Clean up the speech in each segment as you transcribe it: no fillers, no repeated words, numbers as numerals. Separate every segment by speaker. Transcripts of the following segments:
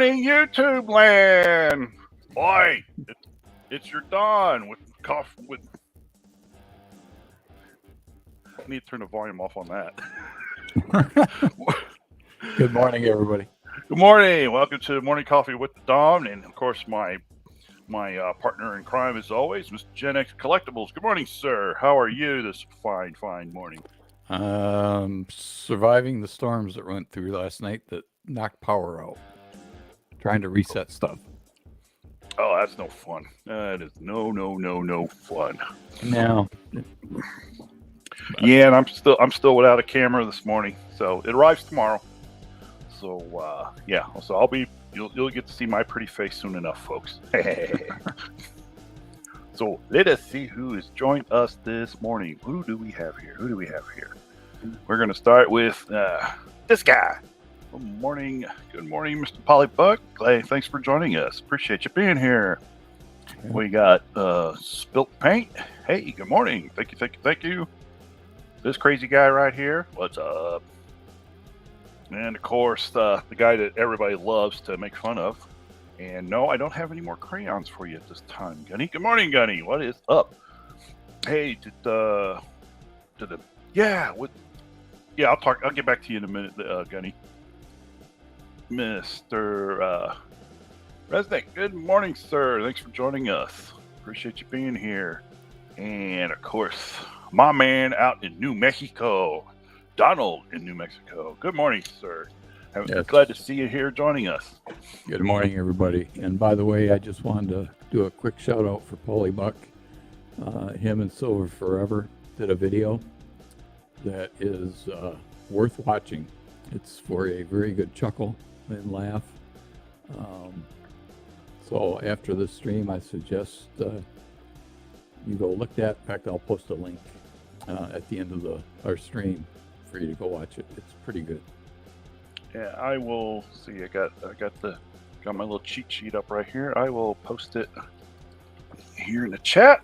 Speaker 1: morning, YouTube land. Oi, it's your DoN with coffee. I need to turn the volume off on that.
Speaker 2: Good morning, everybody.
Speaker 1: Good morning. Welcome to Morning Coffee with the DoN, and of course, my partner in crime, as always, Mr. Gen X Collectibles. Good morning, sir. How are you this fine morning?
Speaker 2: Surviving the storms that went through last night that knocked power out. Trying to reset stuff.
Speaker 1: Oh, that's no fun. That is no fun.
Speaker 2: No.
Speaker 1: Yeah, and I'm still without a camera this morning, so it arrives tomorrow. So yeah, so you'll get to see my pretty face soon enough, folks. So let us see who has joined us this morning. Who do we have here? We're gonna start with this guy. Good morning, Mr. Polybuck. Clay, thanks for joining us. Appreciate you being here. Yeah. We got Spilt Paint. Hey, good morning. Thank you. This crazy guy right here. What's up? And of course, the guy that everybody loves to make fun of. And no, I don't have any more crayons for you at this time, Gunny. Good morning, Gunny. What is up? Hey, I'll get back to you in a minute, Gunny. Mr. Resnick, good morning, sir. Thanks for joining us. Appreciate you being here. And of course, my man out in New Mexico, Donald in New Mexico. Good morning, sir.
Speaker 2: Yes.
Speaker 1: Glad to see you here joining us.
Speaker 2: Good morning, everybody. And by the way, I just wanted to do a quick shout out for Polybuck. Him and Silver Forever did a video that is worth watching. It's for a very good chuckle and laugh. So after this stream, I suggest you go look at. In fact, I'll post a link at the end of our stream for you to go watch it. It's pretty good.
Speaker 1: Yeah, I will see. I got my little cheat sheet up right here. I will post it here in the chat.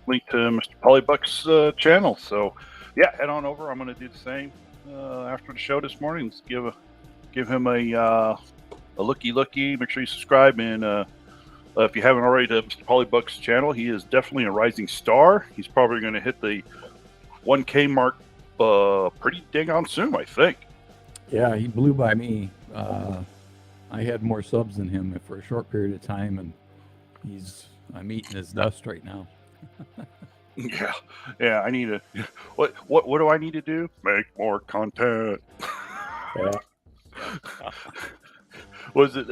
Speaker 1: Link to Mr. Polybuck's channel. So yeah, head on over. I'm going to do the same after the show this morning. Let's give him a looky. Make sure you subscribe, and if you haven't already, to Mr. Polybuck's channel, he is definitely a rising star. He's probably going to hit the 1K mark pretty dang on soon, I think.
Speaker 2: Yeah, he blew by me. I had more subs than him for a short period of time, and I'm eating his dust right now.
Speaker 1: Yeah. I need to. What do I need to do? Make more content.
Speaker 2: Yeah.
Speaker 1: Was it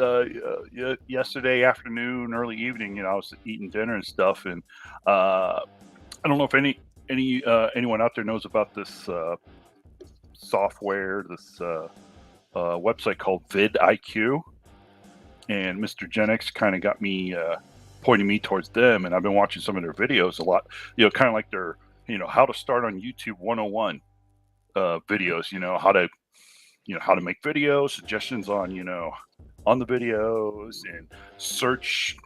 Speaker 1: yesterday afternoon, early evening? I was eating dinner and stuff, and I don't know if anyone out there knows about this software, this website called vidIQ, and Mr. Gen X kind of got me pointing me towards them, and I've been watching some of their videos a lot. Kind of like their how to start on YouTube 101 videos. How to make videos, suggestions on the videos, and search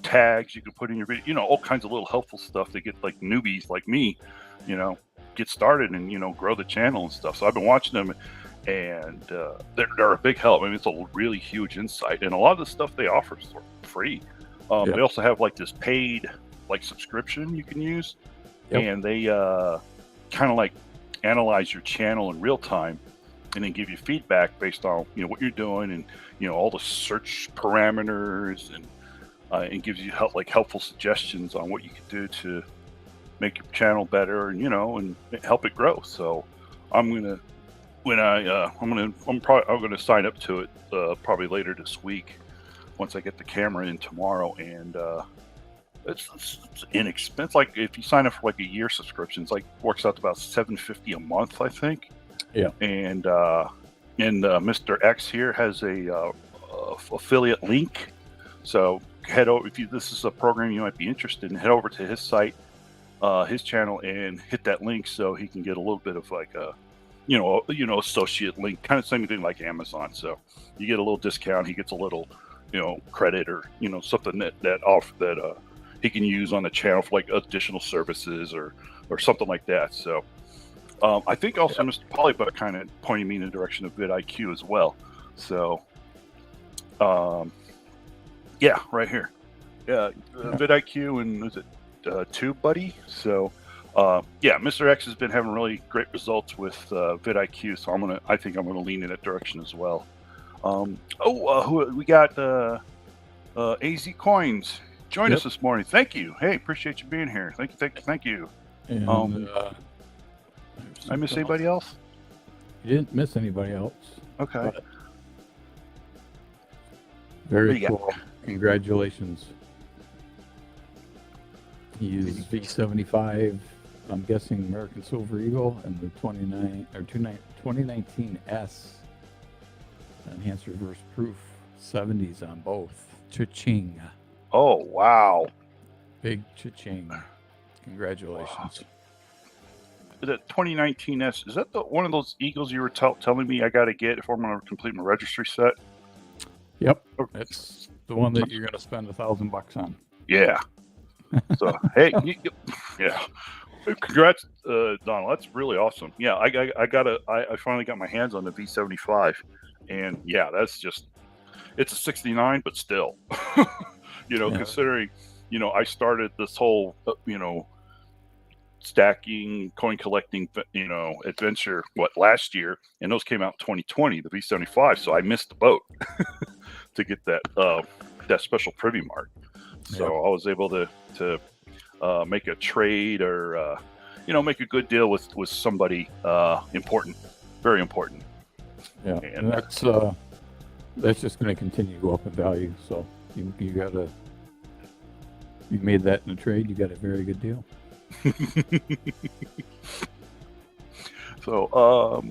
Speaker 1: tags you can put in your video. All kinds of little helpful stuff to get like newbies like me, get started and grow the channel and stuff. So I've been watching them, and they're a big help. I mean, it's a really huge insight, and a lot of the stuff they offer is free. They also have like this paid subscription you can use, and they kind of like analyze your channel in real time, and then give you feedback based on what you're doing, and all the search parameters, and gives you helpful suggestions on what you can do to make your channel better, and and help it grow. So I'm gonna sign up to it probably later this week once I get the camera in tomorrow, and it's inexpensive. Like if you sign up for a year subscription, it's works out to about $7.50 a month, I think.
Speaker 2: Yeah.
Speaker 1: And Mr. X here has a affiliate link. So head over, this is a program you might be interested in, head over to his site, his channel, and hit that link so he can get a little bit of a associate link, kind of same thing like Amazon. So you get a little discount, he gets a little credit, or something that he can use on the channel for additional services or something like that. So I think also Mr. Polybuck kind of pointed me in the direction of vidIQ as well. So Yeah, right here. Yeah, vidIQ and was it TubeBuddy? So, yeah, Mr. X has been having really great results with vidIQ, so I think I'm gonna lean in that direction as well. Who we got? AZ Coins joined us
Speaker 2: Yep.
Speaker 1: this morning. Thank you. Hey, appreciate you being here. Thank you, thank you, thank you.
Speaker 2: And
Speaker 1: I miss anybody else?
Speaker 2: You didn't miss anybody else.
Speaker 1: Okay.
Speaker 2: But very
Speaker 1: Yeah.
Speaker 2: cool. Congratulations. He's V75, I'm guessing American Silver Eagle, and the 2019 S Enhanced Reverse Proof 70s on both. Cha-ching.
Speaker 1: Oh, wow.
Speaker 2: Big cha-ching. Congratulations.
Speaker 1: The 2019 S, is that one of those Eagles you were telling me I got to get if I'm going to complete my registry set?
Speaker 2: Yep. It's the one that you're going to spend $1,000 on.
Speaker 1: Yeah. So, hey, yeah. Congrats, Donald. That's really awesome. Yeah, I finally got my hands on the V75, and yeah, that's just, it's a 69, but still, considering, I started this whole, stacking, coin collecting, adventure, last year, and those came out in 2020, the V75. So I missed the boat to get that special privy mark. So I was able to make a trade or make a good deal with somebody important, very important.
Speaker 2: Yeah, and that's just going to continue to go up in value. So you made that in a trade. You got a very good deal.
Speaker 1: So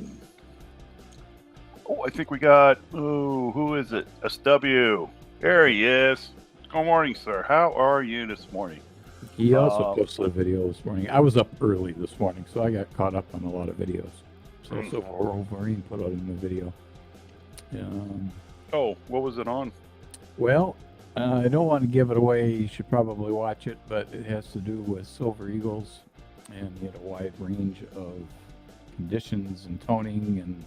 Speaker 1: I think we got, who is it? SW. There he is. Good morning, sir. How are you this morning?
Speaker 2: He also posted a video this morning. I was up early this morning, so I got caught up on a lot of videos. So Wolverine put out a new video.
Speaker 1: What was it on?
Speaker 2: Well, I don't want to give it away. You should probably watch it, but it has to do with silver eagles, and he had a wide range of conditions and toning and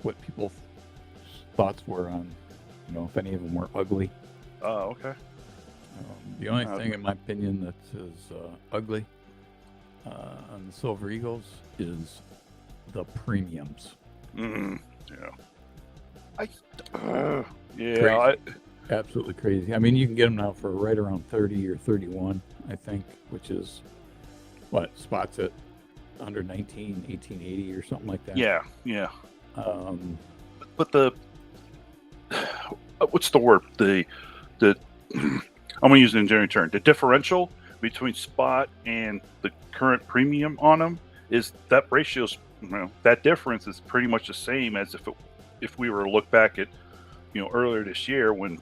Speaker 2: what people's thoughts were on, if any of them were ugly.
Speaker 1: Oh, okay.
Speaker 2: The only thing, in my opinion, that is ugly on the silver eagles is the premiums.
Speaker 1: Yeah.
Speaker 2: Absolutely crazy. I mean, you can get them now for right around 30 or 31, I think, which is spots at under 1880 or something like that.
Speaker 1: Yeah. But what's the word? The I'm gonna use an engineering term. The differential between spot and the current premium on them is that ratio's, that difference is pretty much the same as if we were to look back at, earlier this year when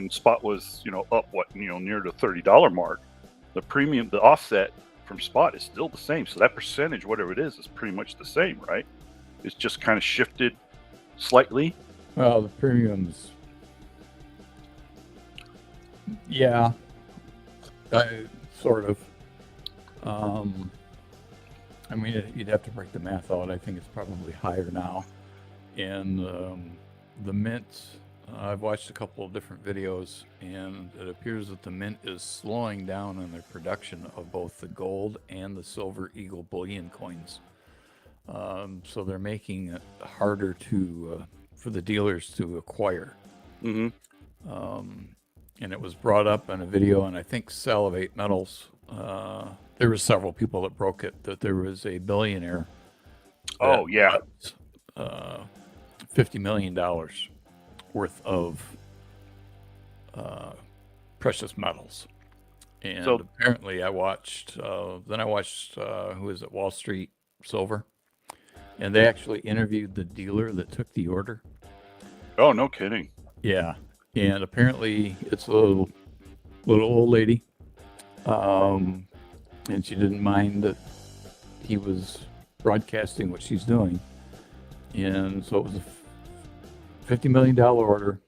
Speaker 1: spot was, up near the $30 mark. The premium, the offset from spot is still the same. So that percentage, whatever it is pretty much the same, right? It's just kind of shifted slightly.
Speaker 2: Well, the premiums, yeah, sort of. I mean, you'd have to break the math out. I think it's probably higher now. And the mints, I've watched a couple of different videos, and it appears that the mint is slowing down in their production of both the gold and the silver eagle bullion coins. So they're making it harder for the dealers to acquire.
Speaker 1: Mm-hmm.
Speaker 2: And it was brought up in a video, and I think Salivate Metals, there were several people that broke it, that there was a billionaire.
Speaker 1: Oh, yeah.
Speaker 2: $50 million worth of precious metals. And so, apparently I watched, who is it, Wall Street Silver. And they actually interviewed the dealer that took the order.
Speaker 1: Oh, no kidding.
Speaker 2: Yeah. And apparently it's a little old lady. And she didn't mind that he was broadcasting what she's doing. And so it was a $50 million order.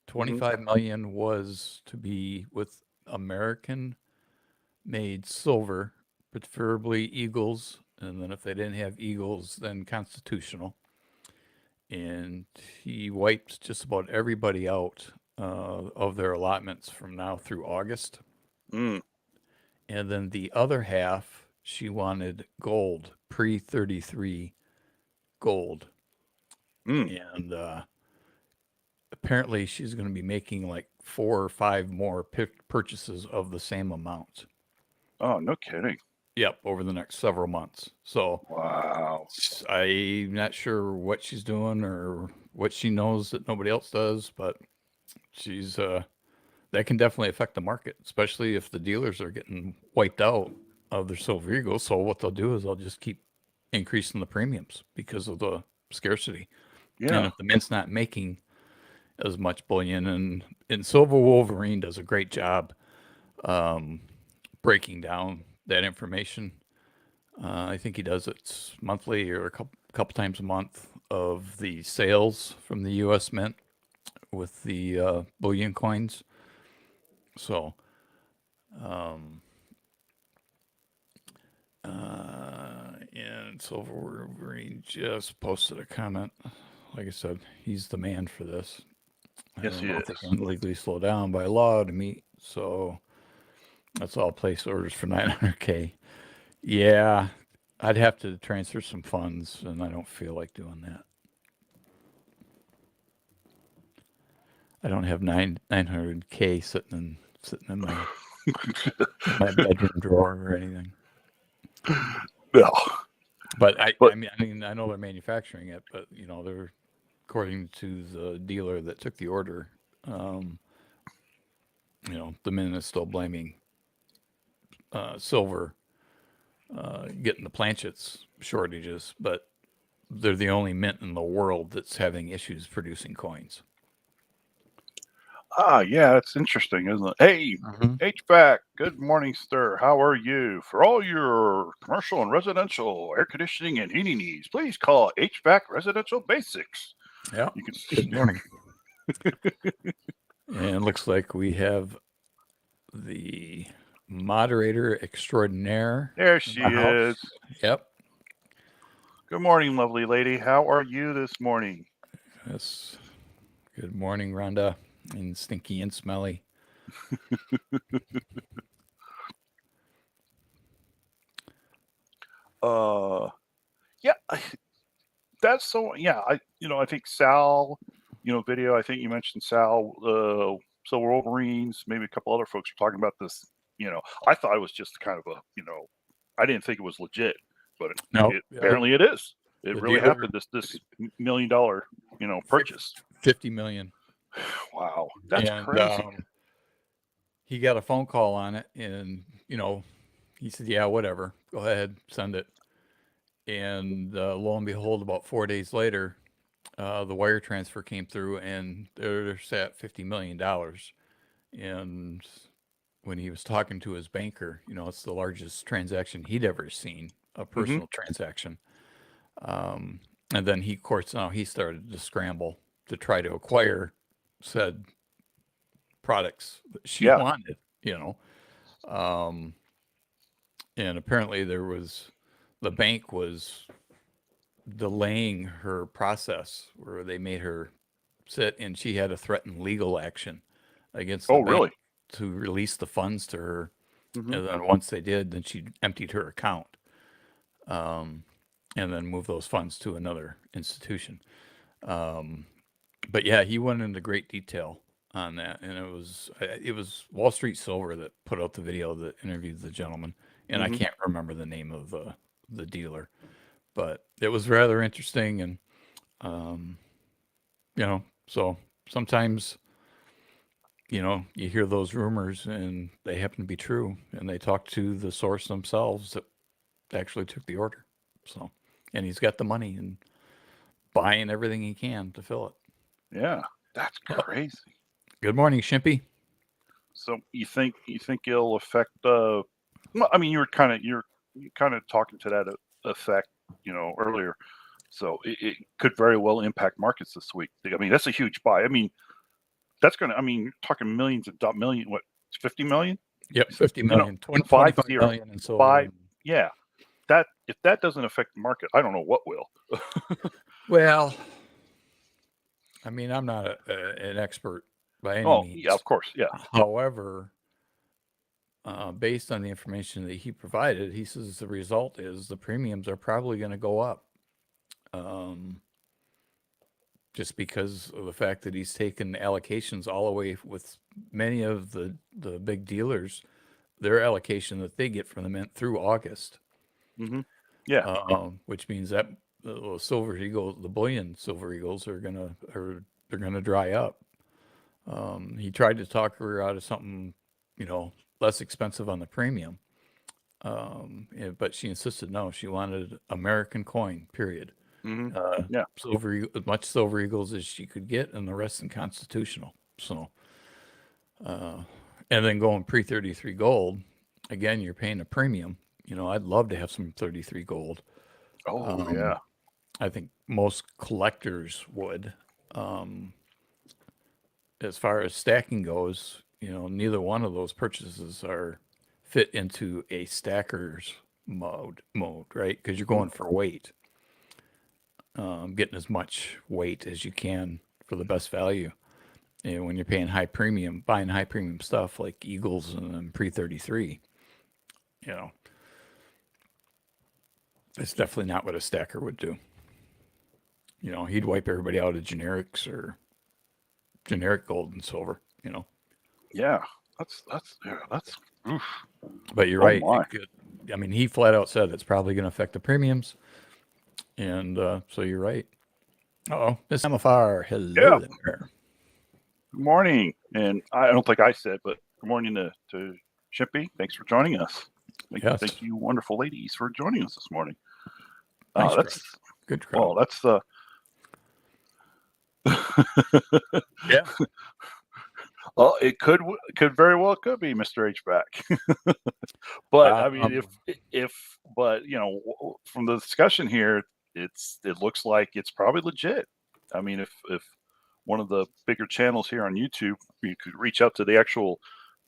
Speaker 2: $25 million was to be with American-made silver, preferably eagles. And then if they didn't have eagles, then constitutional. and he wiped just about everybody out of their allotments from now through August.
Speaker 1: Mm.
Speaker 2: And then the other half, she wanted gold, pre 33 gold.
Speaker 1: Mm.
Speaker 2: And apparently she's going to be making like 4 or 5 more purchases of the same amount.
Speaker 1: Oh, no kidding.
Speaker 2: Yep, over the next several months. So
Speaker 1: Wow.
Speaker 2: I'm not sure what she's doing or what she knows that nobody else does, but she's that can definitely affect the market, especially if the dealers are getting wiped out of their silver eagles. So what they'll do is they'll just keep increasing the premiums because of the scarcity. And
Speaker 1: Yeah.
Speaker 2: if the mint's not making as much bullion, and Silver Wolverine does a great job breaking down that information. I think he does it monthly or a couple times a month of the sales from the U.S. Mint with the bullion coins. So, and Silver Wolverine just posted a comment. Like I said, he's the man for this. I
Speaker 1: Yes,
Speaker 2: don't
Speaker 1: he
Speaker 2: know
Speaker 1: is.
Speaker 2: if they can legally slow down by law to meet. So that's all place orders for 900K. Yeah, I'd have to transfer some funds, and I don't feel like doing that. I don't have 900K sitting in my bedroom drawer or anything.
Speaker 1: No.
Speaker 2: But
Speaker 1: But
Speaker 2: I mean, I know they're manufacturing it, but you know, they're according to the dealer that took the order. Um, you know, the mint is still blaming silver getting the planchets shortages, but they're the only mint in the world that's having issues producing coins.
Speaker 1: yeah, it's interesting, isn't it? Hey,
Speaker 2: Mm-hmm.
Speaker 1: HVAC, good morning, sir. How are you? For all your commercial and residential air conditioning and heating needs, please call HVAC Residential Basics.
Speaker 2: Yeah.
Speaker 1: You can
Speaker 2: Good morning. And looks like we have the moderator extraordinaire
Speaker 1: There
Speaker 2: in
Speaker 1: she
Speaker 2: the house.
Speaker 1: is.
Speaker 2: Yep.
Speaker 1: Good morning, lovely lady. How are you this morning?
Speaker 2: Yes. Good morning, Rhonda. And stinky and smelly.
Speaker 1: Uh, yeah, that's so. Yeah, I think Sal, video. I think you mentioned Sal, Silver Wolverines. Maybe a couple other folks were talking about this. I thought it was just kind of a, I didn't think it was legit, but
Speaker 2: No,
Speaker 1: apparently it is. It
Speaker 2: the
Speaker 1: really
Speaker 2: dealer,
Speaker 1: happened. This $1 million, purchase.
Speaker 2: 50 million.
Speaker 1: Wow, that's
Speaker 2: And
Speaker 1: crazy.
Speaker 2: he got a phone call on it, and he said, "Yeah, whatever, go ahead, send it." And lo and behold, about 4 days later, the wire transfer came through, and they're sat $50 million. And when he was talking to his banker, it's the largest transaction he'd ever seen, a
Speaker 1: Hmm.
Speaker 2: personal transaction. And then he, of course, now he started to scramble to try to acquire said products that she
Speaker 1: Yeah.
Speaker 2: wanted, Um, and apparently the bank was delaying her process where they made her sit and she had to threaten legal action against the
Speaker 1: Oh,
Speaker 2: bank
Speaker 1: really?
Speaker 2: to release the funds to her.
Speaker 1: Hmm.
Speaker 2: And then once they did, then she emptied her account, and then moved those funds to another institution. But yeah, he went into great detail on that, and it was Wall Street Silver that put out the video that interviewed the gentleman, and I
Speaker 1: Hmm.
Speaker 2: can't remember the name of the dealer, but it was rather interesting, and so sometimes you hear those rumors and they happen to be true, and they talk to the source themselves that actually took the order. So, and he's got the money and buying everything he can to fill it.
Speaker 1: Yeah, that's
Speaker 2: Well,
Speaker 1: crazy.
Speaker 2: good morning, Shimpy.
Speaker 1: So you think it'll affect? Well, I mean, you're kind of talking to that effect, earlier. So it could very well impact markets this week. I mean, that's a huge buy. I mean, that's gonna. I mean, you're talking millions of million. What, 50 million?
Speaker 2: Yep, 50
Speaker 1: You know,
Speaker 2: million, 20,
Speaker 1: 5
Speaker 2: 25
Speaker 1: 0.
Speaker 2: million in silver.
Speaker 1: 5. Yeah, that if that doesn't affect the market, I don't know what will.
Speaker 2: Well, I mean, I'm not an expert by any
Speaker 1: Oh, yeah,
Speaker 2: means.
Speaker 1: of course. Yeah.
Speaker 2: However, based on the information that he provided, he says the result is the premiums are probably going to go up. Um, just because of the fact that he's taken allocations all the way with many of the big dealers, their allocation that they get from the mint through August,
Speaker 1: Hmm. Yeah.
Speaker 2: which means that the silver eagles, the bullion silver eagles, they're gonna dry up. He tried to talk her out of something, you know, less expensive on the premium, but she insisted no, she wanted American coin, period.
Speaker 1: Hmm. Yeah.
Speaker 2: As much silver eagles as she could get, and the rest in constitutional. So, and then going pre 33 gold, again, you're paying a premium. You know, I'd love to have some 33 gold.
Speaker 1: Oh,
Speaker 2: Um,
Speaker 1: yeah.
Speaker 2: I think most collectors would. As far as stacking goes, you know, neither one of those purchases are fit into a stacker's mode, right? Because you're going for weight, getting as much weight as you can for the best value. And when you're paying high premium, buying high premium stuff like Eagles and pre 33, you know, it's definitely not what a stacker would do. You know, he'd wipe everybody out of generics or generic gold and silver, you know.
Speaker 1: Yeah. Yeah, oof.
Speaker 2: But you're
Speaker 1: Oh
Speaker 2: right.
Speaker 1: my.
Speaker 2: I mean, he flat out said it's probably going to affect the premiums. And so you're right. Oh, Miss Amafar,
Speaker 1: Yeah.
Speaker 2: hello there.
Speaker 1: Good morning. And I don't think I said, but good morning to Chippy. Thanks for joining us.
Speaker 2: Yes.
Speaker 1: Thank you, wonderful ladies, for joining us this morning.
Speaker 2: Nice crowd.
Speaker 1: That's
Speaker 2: Good crowd.
Speaker 1: well, that's the
Speaker 2: Yeah.
Speaker 1: well, it could very well could be Mr. HVAC. But I mean, but you know, from the discussion here, it looks like it's probably legit. I mean, if one of the bigger channels here on YouTube, you could reach out to the actual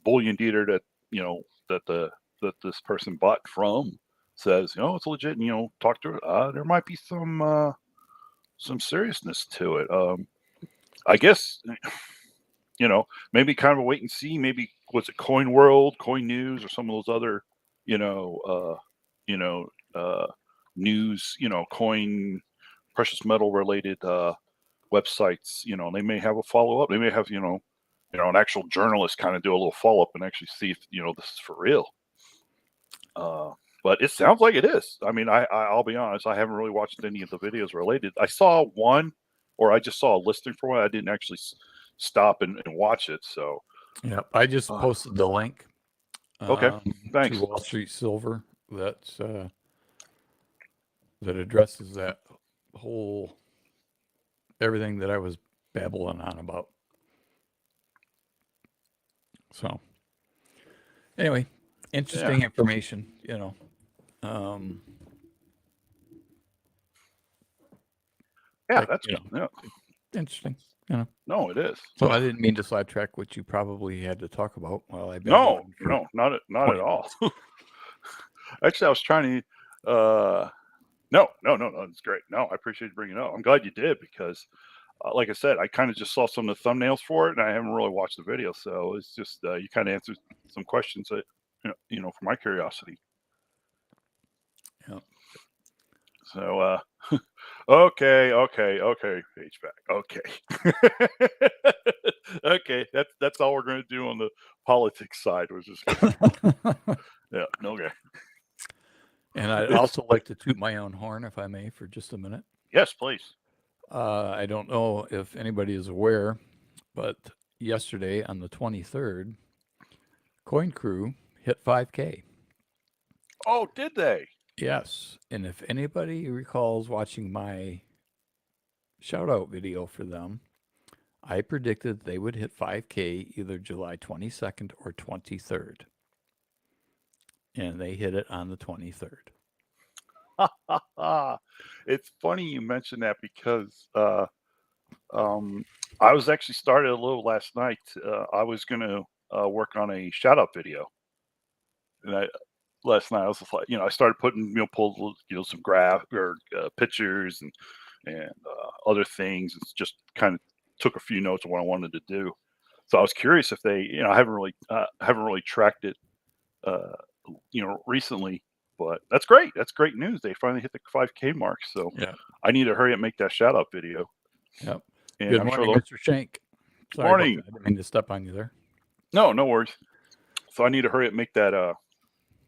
Speaker 1: bullion dealer that you know that this person bought from, says, you know, it's legit, and you know, talk to her. There might be some seriousness to it. I guess you know, maybe kind of a wait and see. Maybe was it Coin World, Coin News, or some of those other, you know, you know, news, you know, coin, precious metal related websites. You know, they may have a follow up. They may have, an actual journalist kind of do a little follow up and actually see if you know this is for real. But it sounds like it is. I mean, I'll be honest. I haven't really watched any of the videos related. I saw one, or I just saw a listing for one. I didn't actually stop and watch it. So,
Speaker 2: Yeah. I just posted the link
Speaker 1: okay, thanks.
Speaker 2: to Wall Street Silver that's that addresses that whole everything that I was babbling on about. So anyway, interesting information, you know.
Speaker 1: Yeah, that's
Speaker 2: you know, interesting. You know.
Speaker 1: No, it is.
Speaker 2: So I didn't mean to sidetrack what you probably had to talk about while I
Speaker 1: No,
Speaker 2: babbled.
Speaker 1: not at all. Actually, I was trying to. No, it's great. No, I appreciate you bringing it up. I'm glad you did because, like I said, I kind of just saw some of the thumbnails for it, and I haven't really watched the video. So it's just you kind of answered some questions that for my curiosity.
Speaker 2: Yeah.
Speaker 1: So, okay, HVAC. Okay, okay. That's all we're going to do on the politics side. Was just yeah, okay.
Speaker 2: And I'd also like to toot my own horn, if I may, for just a minute.
Speaker 1: Yes, please.
Speaker 2: I don't know if anybody is aware, but yesterday on the 23rd, Coin Crew hit 5K.
Speaker 1: Oh, did they?
Speaker 2: Yes. And if anybody recalls watching my shout out video for them, I predicted they would hit 5K either July 22nd or 23rd. And they hit it on the 23rd.
Speaker 1: It's funny you mentioned that because I was actually started a little last night. I was going to work on a shout out video. And last night I was just like, I started putting, pulled, some graph or pictures and other things. It's just kind of took a few notes of what I wanted to do. So I was curious if they, I haven't really tracked it, uh, recently. But that's great. That's great news. They finally hit the 5K mark. So
Speaker 2: Yeah.
Speaker 1: I need to hurry up and make that shout out video.
Speaker 2: Yep.
Speaker 1: And
Speaker 2: Good
Speaker 1: I'm sure
Speaker 2: morning,
Speaker 1: they'll.
Speaker 2: Mr. Shank. Sorry about
Speaker 1: Morning.
Speaker 2: that. I didn't mean to step on you there.
Speaker 1: No, no worries. So I need to hurry up and make that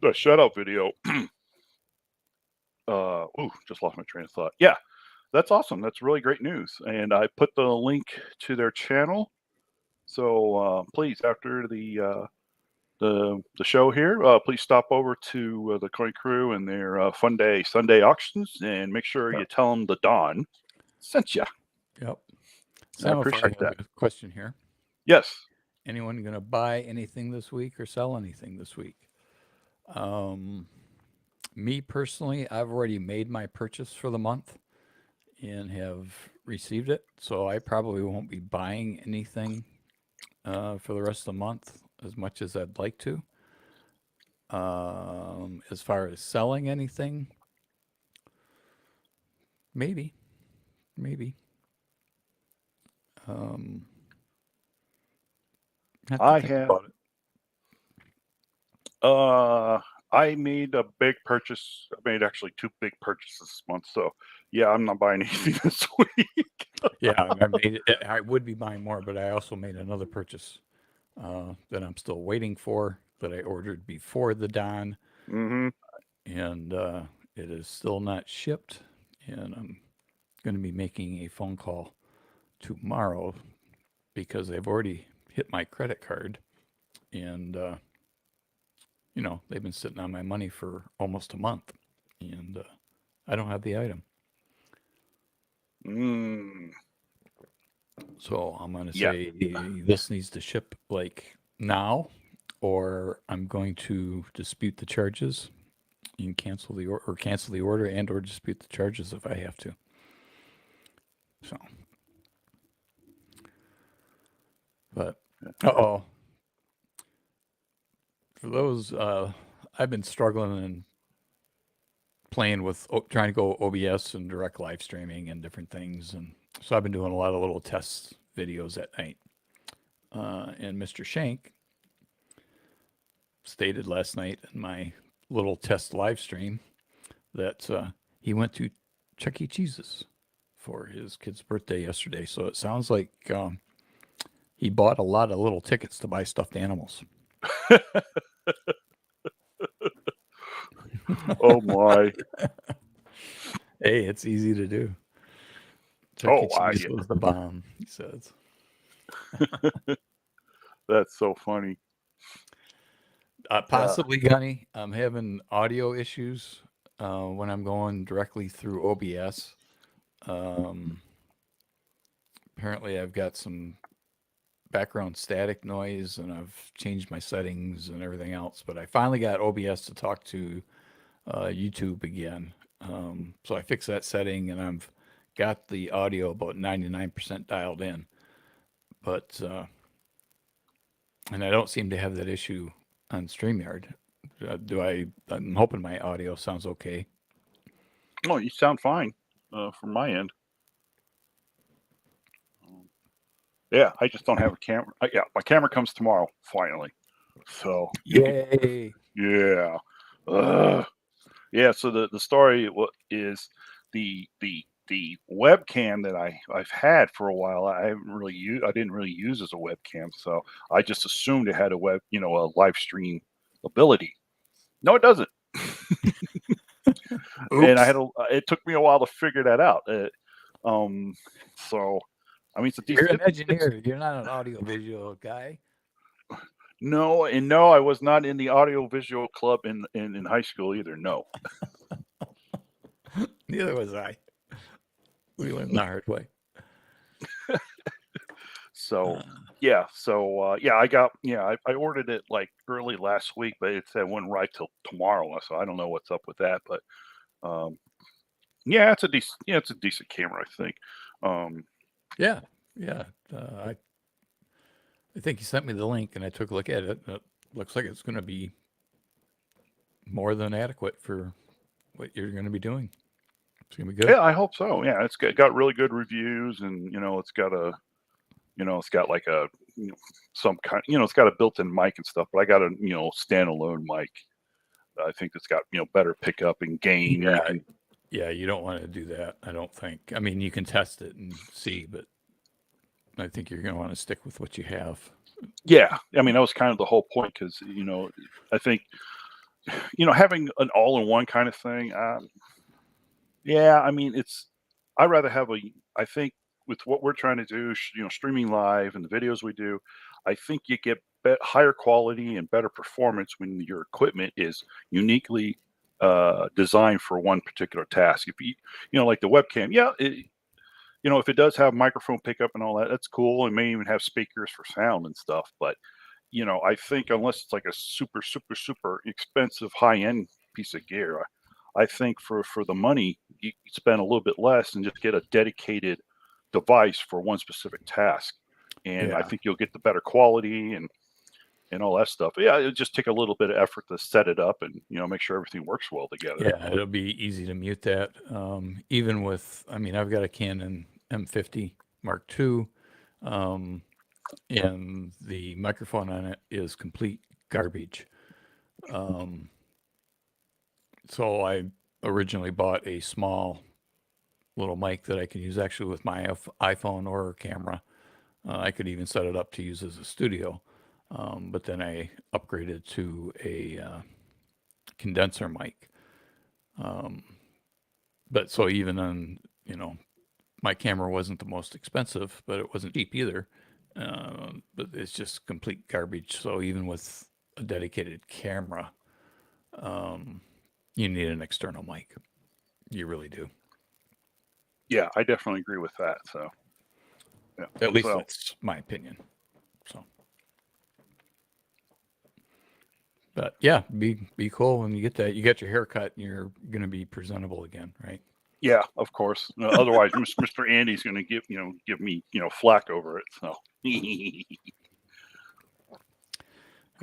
Speaker 1: the shout out video. Just lost my train of thought. Yeah, that's awesome. That's really great news. And I put the link to their channel. So please, after the show here, please stop over to the Coin Crew and their Fun Day Sunday auctions, and make sure you tell them the DoN sent you.
Speaker 2: Yep.
Speaker 1: I
Speaker 2: Samify
Speaker 1: appreciate
Speaker 2: has
Speaker 1: that.
Speaker 2: a question here.
Speaker 1: Yes.
Speaker 2: Anyone going to buy anything this week or sell anything this week? Me personally, I've already made my purchase for the month and have received it, so I probably won't be buying anything for the rest of the month as much as I'd like to. As far as selling anything, maybe. Um, have to
Speaker 1: I
Speaker 2: think
Speaker 1: have.
Speaker 2: about it.
Speaker 1: I made a big purchase. I made actually 2 big purchases this month. So yeah, I'm not buying anything this week.
Speaker 2: Yeah, I would be buying more, but I also made another purchase that I'm still waiting for that I ordered before the DoN,
Speaker 1: Mm-hmm.
Speaker 2: and it is still not shipped. And I'm going to be making a phone call tomorrow because they've already hit my credit card, and they've been sitting on my money for almost a month, and I don't have the item.
Speaker 1: Mm.
Speaker 2: So I'm going to
Speaker 1: Yeah.
Speaker 2: say this needs to ship like now, or I'm going to dispute the charges and cancel the order and or dispute the charges if I have to. So, but for those, I've been struggling and playing with trying to go OBS and direct live streaming and different things, and so I've been doing a lot of little test videos at night. And Mr. Shank stated last night in my little test live stream that he went to Chuck E. Cheese's for his kid's birthday yesterday. So it sounds like he bought a lot of little tickets to buy stuffed animals.
Speaker 1: Oh my.
Speaker 2: Hey, it's easy to do. Chuck E. Cheese was the bomb, he says.
Speaker 1: That's so funny.
Speaker 2: Possibly, Gunny. I'm having audio issues when I'm going directly through OBS. Apparently, I've got some background static noise, and I've changed my settings and everything else. But I finally got OBS to talk to YouTube again. So I fixed that setting, and I've got the audio about 99% dialed in. But and I don't seem to have that issue on StreamYard. I'm hoping my audio sounds okay.
Speaker 1: Oh, you sound fine from my end. Yeah, I just don't have a camera. Yeah, my camera comes tomorrow, finally. So
Speaker 2: yay!
Speaker 1: Yeah. Yeah, so the story is the webcam that I've had for a while. I didn't really use as a webcam, so I just assumed it had a a live stream ability. No, it doesn't. And it took me a while to figure that out. So I mean,
Speaker 2: You're an engineer. You're not an audio-visual guy.
Speaker 1: No, I was not in the audio-visual club in high school either. No.
Speaker 2: Neither was I. We learned the hard way.
Speaker 1: So I ordered it like early last week, but it said it wouldn't arrive till tomorrow. So I don't know what's up with that, but it's a decent camera, I think.
Speaker 2: I think you sent me the link, and I took a look at it. It looks like it's going to be more than adequate for what you're going to be doing. It's going to be good.
Speaker 1: Yeah, I hope so. Yeah, it's got really good reviews, and it's got a It's got like a some kind. It's got a built-in mic and stuff. But I got a standalone mic. I think it's got better pickup and gain.
Speaker 2: Yeah,
Speaker 1: You can.
Speaker 2: yeah, you don't want to do that, I don't think. I mean, you can test it and see, but I think you're going to want to stick with what you have.
Speaker 1: Yeah, I mean that was kind of the whole point because I think having an all-in-one kind of thing. Yeah, I mean I'd rather have I think with what we're trying to do, streaming live and the videos we do, I think you get higher quality and better performance when your equipment is uniquely designed for one particular task. If like the webcam, yeah, if it does have microphone pickup and all that, that's cool. It may even have speakers for sound and stuff. But I think unless it's like a super, super, super expensive high end piece of gear, I think for the money you spend a little bit less and just get a dedicated device for one specific task. And I
Speaker 2: Yeah.
Speaker 1: think you'll get the better quality and all that stuff. But yeah, it'll just take a little bit of effort to set it up and make sure everything works well together.
Speaker 2: Yeah, it'll be easy to mute that. Even with, I mean, I've got a Canon M50 Mark II, and the microphone on it is complete garbage. So I originally bought a small little mic that I can use actually with my iPhone or camera. I could even set it up to use as a studio. But then I upgraded to a condenser mic. But so even on, my camera wasn't the most expensive, but it wasn't cheap either. But it's just complete garbage. So even with a dedicated camera, you need an external mic. You really do.
Speaker 1: Yeah, I definitely agree with that. So yeah,
Speaker 2: At least that's my opinion. So, but yeah, be cool when you get that. You get your haircut, and you're gonna be presentable again, right?
Speaker 1: yeah, of course. Otherwise, Mr. Andy's going to give me flack over it. So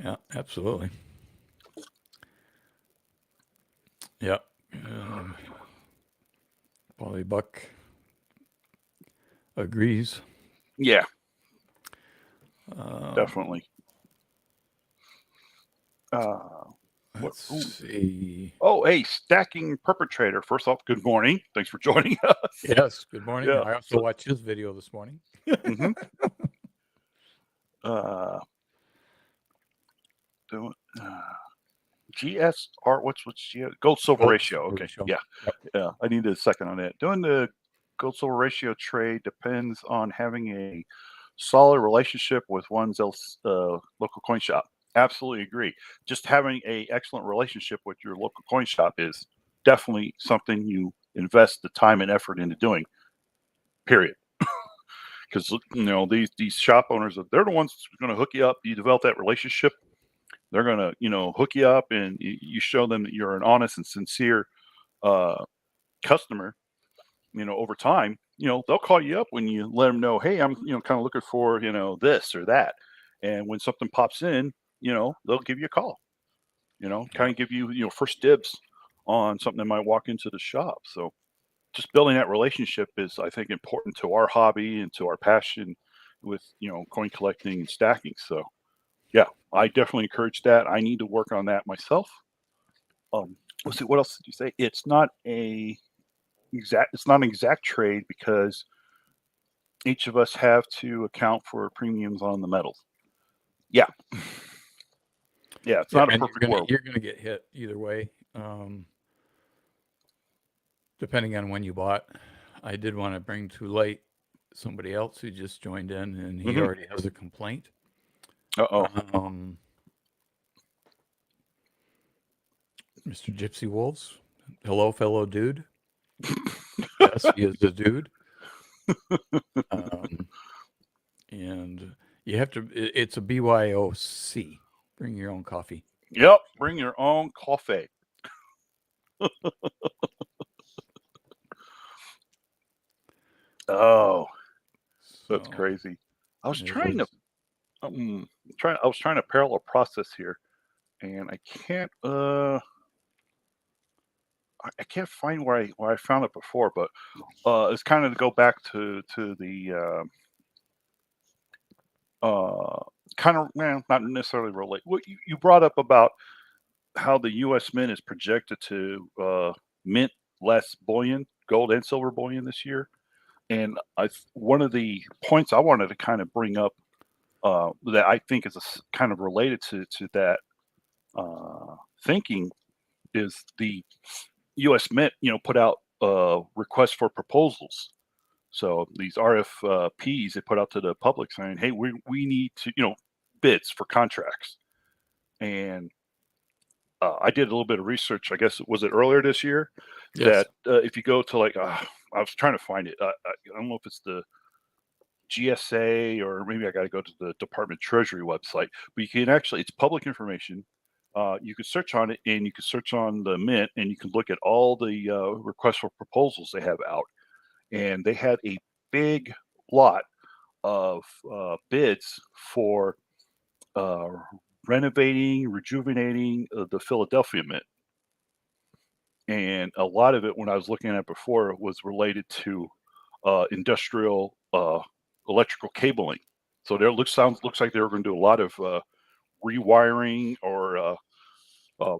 Speaker 2: Yeah, absolutely. Yep. Polly Buck agrees.
Speaker 1: yeah, definitely.
Speaker 2: Let's see.
Speaker 1: Oh, hey, stacking perpetrator. First off, good morning. Thanks for joining us.
Speaker 2: Yes, good morning.
Speaker 1: Yeah.
Speaker 2: I also watched his video this morning.
Speaker 1: Mm-hmm. GSR, what's GS? Gold silver ratio. Okay. Yeah.
Speaker 2: Yep.
Speaker 1: Yeah. I need a second on that. Doing the gold silver ratio trade depends on having a solid relationship with one's local coin shop. Absolutely agree. Just having a excellent relationship with your local coin shop is definitely something you invest the time and effort into doing. Period. Because these shop owners, they're the ones going to hook you up. You develop that relationship. They're going to hook you up, and you show them that you're an honest and sincere customer. Over time, they'll call you up when you let them know, hey, I'm kind of looking for this or that, and when something pops in, they'll give you a call. Kind of give you first dibs on something that might walk into the shop. So just building that relationship is, I think, important to our hobby and to our passion with coin collecting and stacking. So yeah, I definitely encourage that. I need to work on that myself. Let's see, what else did you say? It's not an exact trade because each of us have to account for premiums on the metals. Yeah. Yeah, it's not a perfect world.
Speaker 2: You're gonna get hit either way. Depending on when you bought. I did want to bring to light somebody else who just joined in, and he already has a complaint.
Speaker 1: Uh-oh.
Speaker 2: Mr. Gypsy Wolves, hello, fellow dude. Yes, he is a dude. And you have to, it's a BYOC. Bring your own coffee.
Speaker 1: Yep, bring your own coffee. Oh, that's crazy. I was trying to parallel process here, and I can't find where I found it before, but it's kind of to go back to the kind of, well, not necessarily relate. What you brought up about how the U.S. Mint is projected to mint less bullion, gold and silver bullion this year. And one of the points I wanted to kind of bring up that I think is kind of related to that thinking is the U.S. Mint, put out requests for proposals. So these RFPs they put out to the public saying, "Hey, we need to, bids for contracts." And I did a little bit of research. I guess was it earlier this year
Speaker 2: Yes.
Speaker 1: that if you go to like, I was trying to find it. I don't know if it's the GSA or maybe I got to go to the Department of Treasury website, but you can actually, it's public information. You can search on it and you can search on the Mint and you can look at all the requests for proposals they have out. And they had a big lot of bids for uh, renovating, rejuvenating the Philadelphia Mint. And a lot of it, when I was looking at before, was related to industrial electrical cabling. So there looks like they were going to do a lot of rewiring or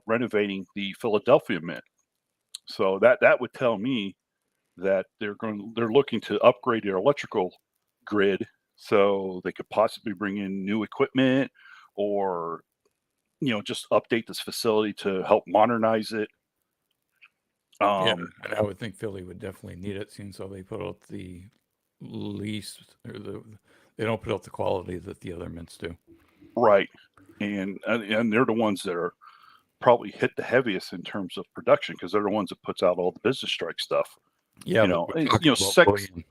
Speaker 1: renovating the Philadelphia Mint. So that would tell me that they're looking to upgrade their electrical grid so they could possibly bring in new equipment or just update this facility to help modernize it.
Speaker 2: Yeah, and I would think Philly would definitely need it, seeing so they put out the least, or they don't put out the quality that the other mints do.
Speaker 1: Right. And they're the ones that are probably hit the heaviest in terms of production because they're the ones that puts out all the business strike stuff.
Speaker 2: Yeah, but we're talking about bullion.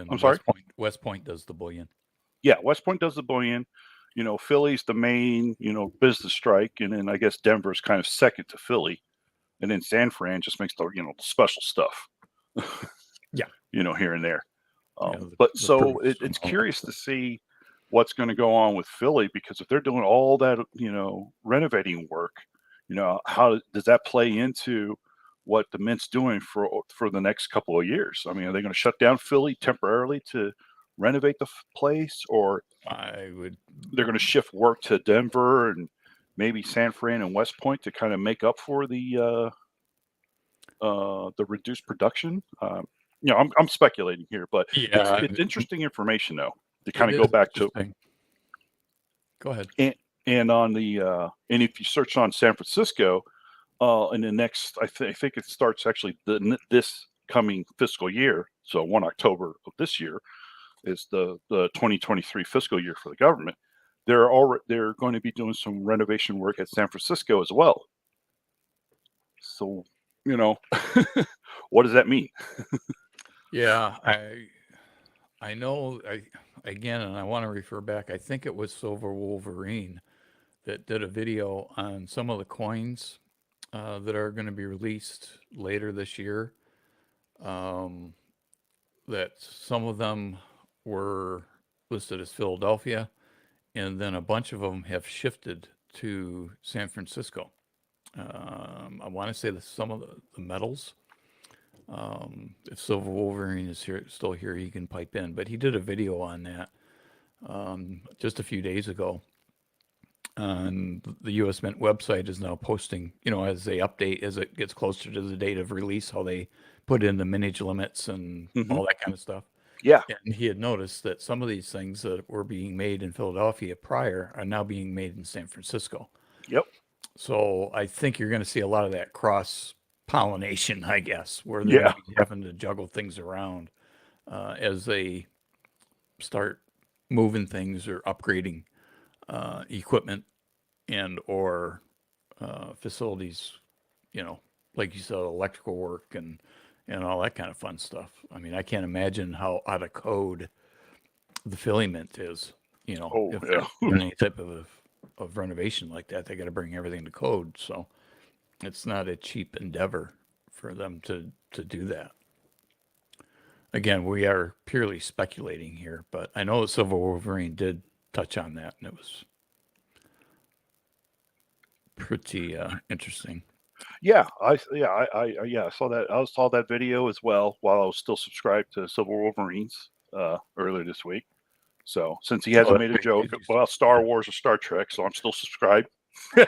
Speaker 1: I'm sorry.
Speaker 2: West Point does the bullion.
Speaker 1: Yeah, West Point does the bullion. Philly's the main business strike, and then I guess Denver's kind of second to Philly, and then San Fran just makes the special stuff.
Speaker 2: Yeah.
Speaker 1: Here and there.
Speaker 2: Yeah,
Speaker 1: but so it's curious to see what's going to go on with Philly because if they're doing all that renovating work, how does that play into what the Mint's doing for the next couple of years? I mean, are they going to shut down Philly temporarily to renovate the place, or they're going to shift work to Denver and maybe San Fran and West Point to kind of make up for the reduced production? I'm speculating here, but
Speaker 2: yeah,
Speaker 1: it's interesting information though to kind of go back to.
Speaker 2: Go ahead.
Speaker 1: And on the and if you search on San Francisco, in the next, I think it starts actually this coming fiscal year. So 1 October of this year is the 2023 fiscal year for the government. They're going to be doing some renovation work at San Francisco as well. So, what does that mean?
Speaker 2: Yeah, I know. Again, and I want to refer back. I think it was Silver Wolverine that did a video on some of the coins that are going to be released later this year. That some of them were listed as Philadelphia, and then a bunch of them have shifted to San Francisco. I want to say that some of the metals. If Silver Wolverine is still here, he can pipe in. But he did a video on that just a few days ago. And the U.S. Mint website is now posting, as they update, as it gets closer to the date of release, how they put in the minage limits and all that kind of stuff.
Speaker 1: Yeah.
Speaker 2: And he had noticed that some of these things that were being made in Philadelphia prior are now being made in San Francisco.
Speaker 1: Yep.
Speaker 2: So I think you're going to see a lot of that cross pollination, I guess, where they're going to be having to juggle things around as they start moving things or upgrading equipment and or facilities, like you said, electrical work and all that kind of fun stuff. I mean, I can't imagine how out of code the Philly Mint is. If they're doing any type of renovation like that, they got to bring everything to code. So it's not a cheap endeavor for them to do that. Again, we are purely speculating here, but I know Silver Wolverine did touch on that, and it was pretty interesting.
Speaker 1: Yeah, I saw that. I saw that video as well while I was still subscribed to Silver Wolverines earlier this week. So since he hasn't made a
Speaker 2: that's
Speaker 1: joke
Speaker 2: good.
Speaker 1: about Star Wars or Star Trek, so I'm still subscribed.
Speaker 2: He's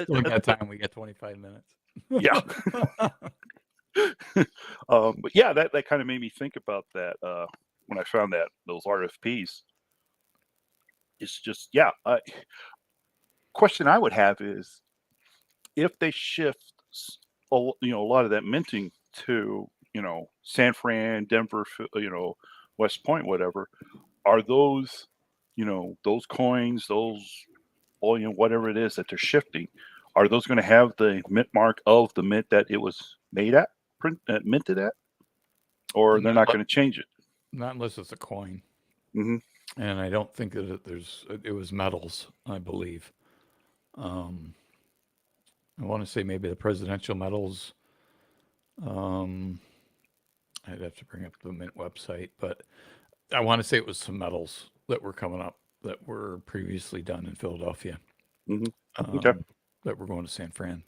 Speaker 2: still got time. We got 25 minutes.
Speaker 1: Yeah. But yeah, that kind of made me think about that when I found those RFPs. It's just, yeah. Question I would have is if they shift, a lot of that minting to, San Fran, Denver, West Point, whatever. Are those, those coins, those, whatever it is that they're shifting, are those going to have the mint mark of the mint that it was made at, minted at, or they're not going to change it?
Speaker 2: Not unless it's a coin.
Speaker 1: Mm-hmm.
Speaker 2: And I don't think that it was metals, I believe. I want to say maybe the presidential medals. I'd have to bring up the Mint website, but I want to say it was some metals that were coming up that were previously done in Philadelphia.
Speaker 1: Mm-hmm. Okay.
Speaker 2: That were going to San Fran.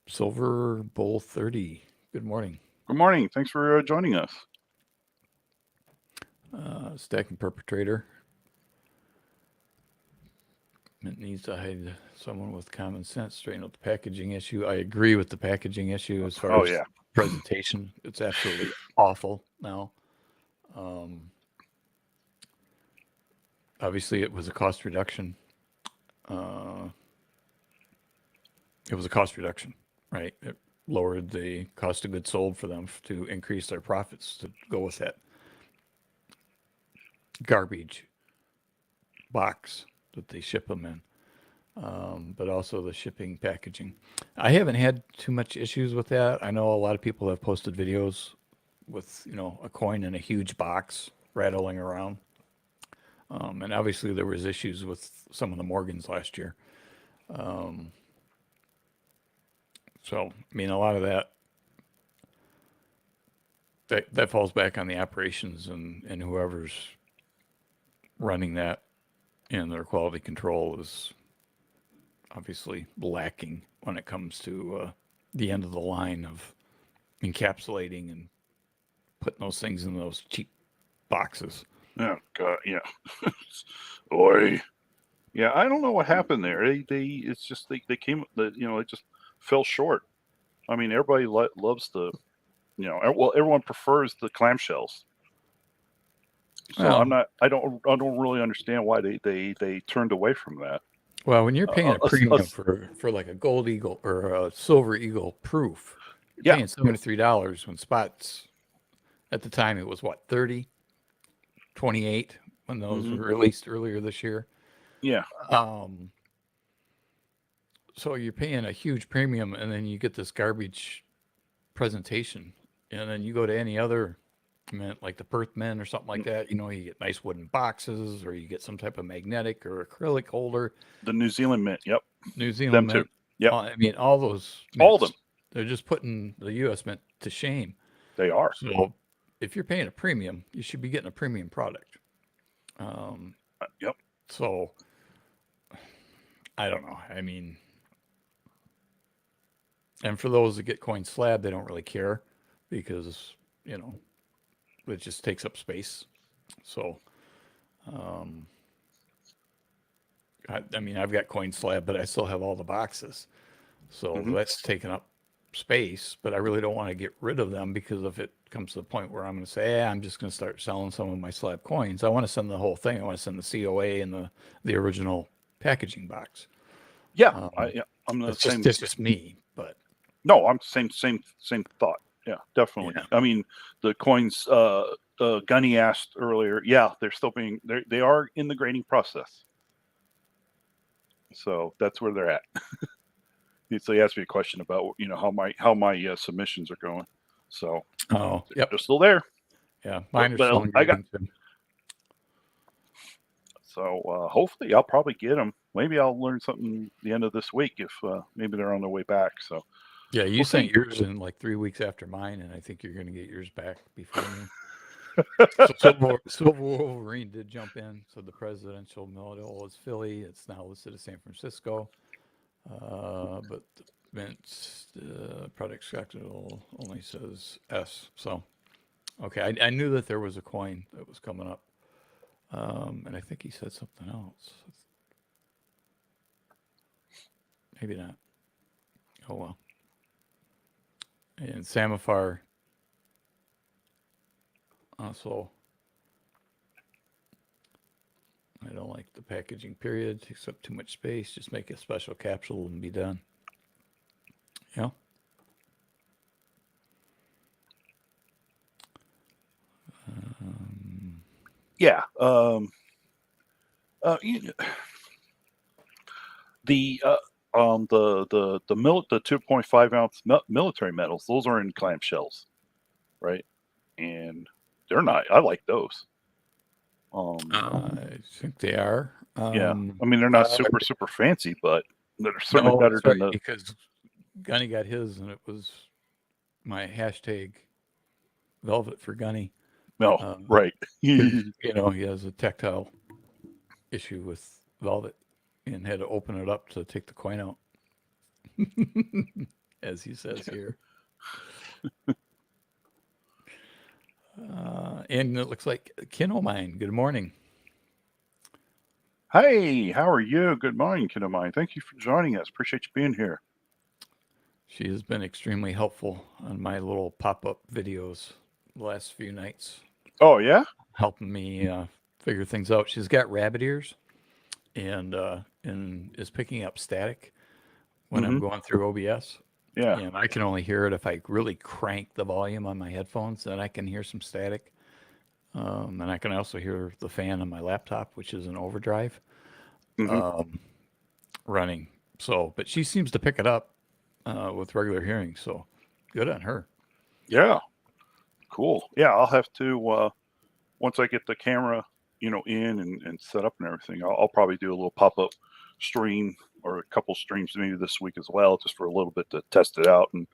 Speaker 2: Silver Bowl 30. Good morning.
Speaker 1: Good morning. Thanks for joining us.
Speaker 2: Stacking Perpetrator. Mint needs to hide someone with common sense, straighten out the packaging issue. I agree with the packaging issue as far as presentation. It's absolutely awful now. Obviously, it was a cost reduction. It was a cost reduction, right? It lowered the cost of goods sold for them to increase their profits to go with that garbage box that they ship them in. But also the shipping packaging. I haven't had too much issues with that. I know a lot of people have posted videos with, a coin in a huge box rattling around. And obviously there was issues with some of the Morgans last year. So, I mean, a lot of that falls back on the operations and whoever's running that, and their quality control is obviously lacking when it comes to the end of the line of encapsulating and putting those things in those cheap boxes.
Speaker 1: Oh God, yeah. Boy, yeah. I don't know what happened there. It's just they came, it just fell short. I mean, everybody loves the, everyone prefers the clamshells. So
Speaker 2: Well,
Speaker 1: I don't really understand why they turned away from that.
Speaker 2: Well, when you're paying a premium for like a gold eagle or a silver eagle proof, you're paying $73 when spots at the time it was what, 30, 28 when those were released earlier this year.
Speaker 1: Yeah.
Speaker 2: So you're paying a huge premium and then you get this garbage presentation. And then you go to any other mint like the Perth Mint or something like that, you get nice wooden boxes or you get some type of magnetic or acrylic holder.
Speaker 1: The New Zealand Mint, yep.
Speaker 2: New Zealand Mint.
Speaker 1: Too. Yep.
Speaker 2: I mean, all those mints,
Speaker 1: all of them.
Speaker 2: They're just putting the U.S. Mint to shame.
Speaker 1: They are.
Speaker 2: So if you're paying a premium, you should be getting a premium product.
Speaker 1: Yep.
Speaker 2: So I don't know. I mean, and for those that get coin slab, they don't really care because, it just takes up space. So, I mean, I've got coin slab, but I still have all the boxes. So that's taking up space, but I really don't want to get rid of them because if it comes to the point where I'm going to say, I'm just going to start selling some of my slab coins, I want to send the whole thing. I want to send the COA and the original packaging box.
Speaker 1: Yeah. I'm the same.
Speaker 2: It's just me, but
Speaker 1: no, I'm same thought. Yeah, definitely. Yeah. I mean, the coins, Gunny asked earlier. Yeah, they're still they are in the grading process. So that's where they're at. So he asked me a question about, how my submissions are going. So
Speaker 2: yep,
Speaker 1: they're still there.
Speaker 2: Yeah, mine are still in grading too.
Speaker 1: So hopefully I'll probably get them. Maybe I'll learn something the end of this week if maybe they're on their way back. So
Speaker 2: yeah, you sent yours in like 3 weeks after mine, and I think you're going to get yours back before me. Silver Wolverine did jump in. So the presidential medal is Philly. It's now listed as San Francisco. But mint product skeptical only says S. So okay, I knew that there was a coin that was coming up, and I think he said something else. Maybe not. Oh well. And Samifar also. I don't like the packaging period. Takes up too much space. Just make a special capsule and be done. Yeah.
Speaker 1: Yeah. You, the 2.5 ounce military metals, those are in clamshells, right? And they're not. I like those.
Speaker 2: I think they are.
Speaker 1: Yeah, I mean they're not super fancy, but they're certainly
Speaker 2: No,
Speaker 1: better
Speaker 2: that's
Speaker 1: than
Speaker 2: right,
Speaker 1: the.
Speaker 2: because Gunny got his, and it was my hashtag Velvet for Gunny.
Speaker 1: No, right.
Speaker 2: Because he has a tactile issue with Velvet, and had to open it up to take the coin out, as he says here. And it looks like Kinomine. Good morning.
Speaker 1: Hey, how are you? Good morning, kid of mine. Thank you for joining us. Appreciate you being here.
Speaker 2: She has been extremely helpful on my little pop-up videos the last few nights.
Speaker 1: Oh yeah,
Speaker 2: helping me figure things out. She's got rabbit ears, and is picking up static when I'm going through OBS.
Speaker 1: yeah.
Speaker 2: And I can only hear it if I really crank the volume on my headphones. Then I can hear some static. And I can also hear the fan on my laptop, which is an overdrive running. So, but she seems to pick it up with regular hearing. So, good on her.
Speaker 1: Yeah, cool. Yeah, I'll have to once I get the camera, in and set up and everything. I'll probably do a little pop-up stream or a couple streams maybe this week as well, just for a little bit to test it out and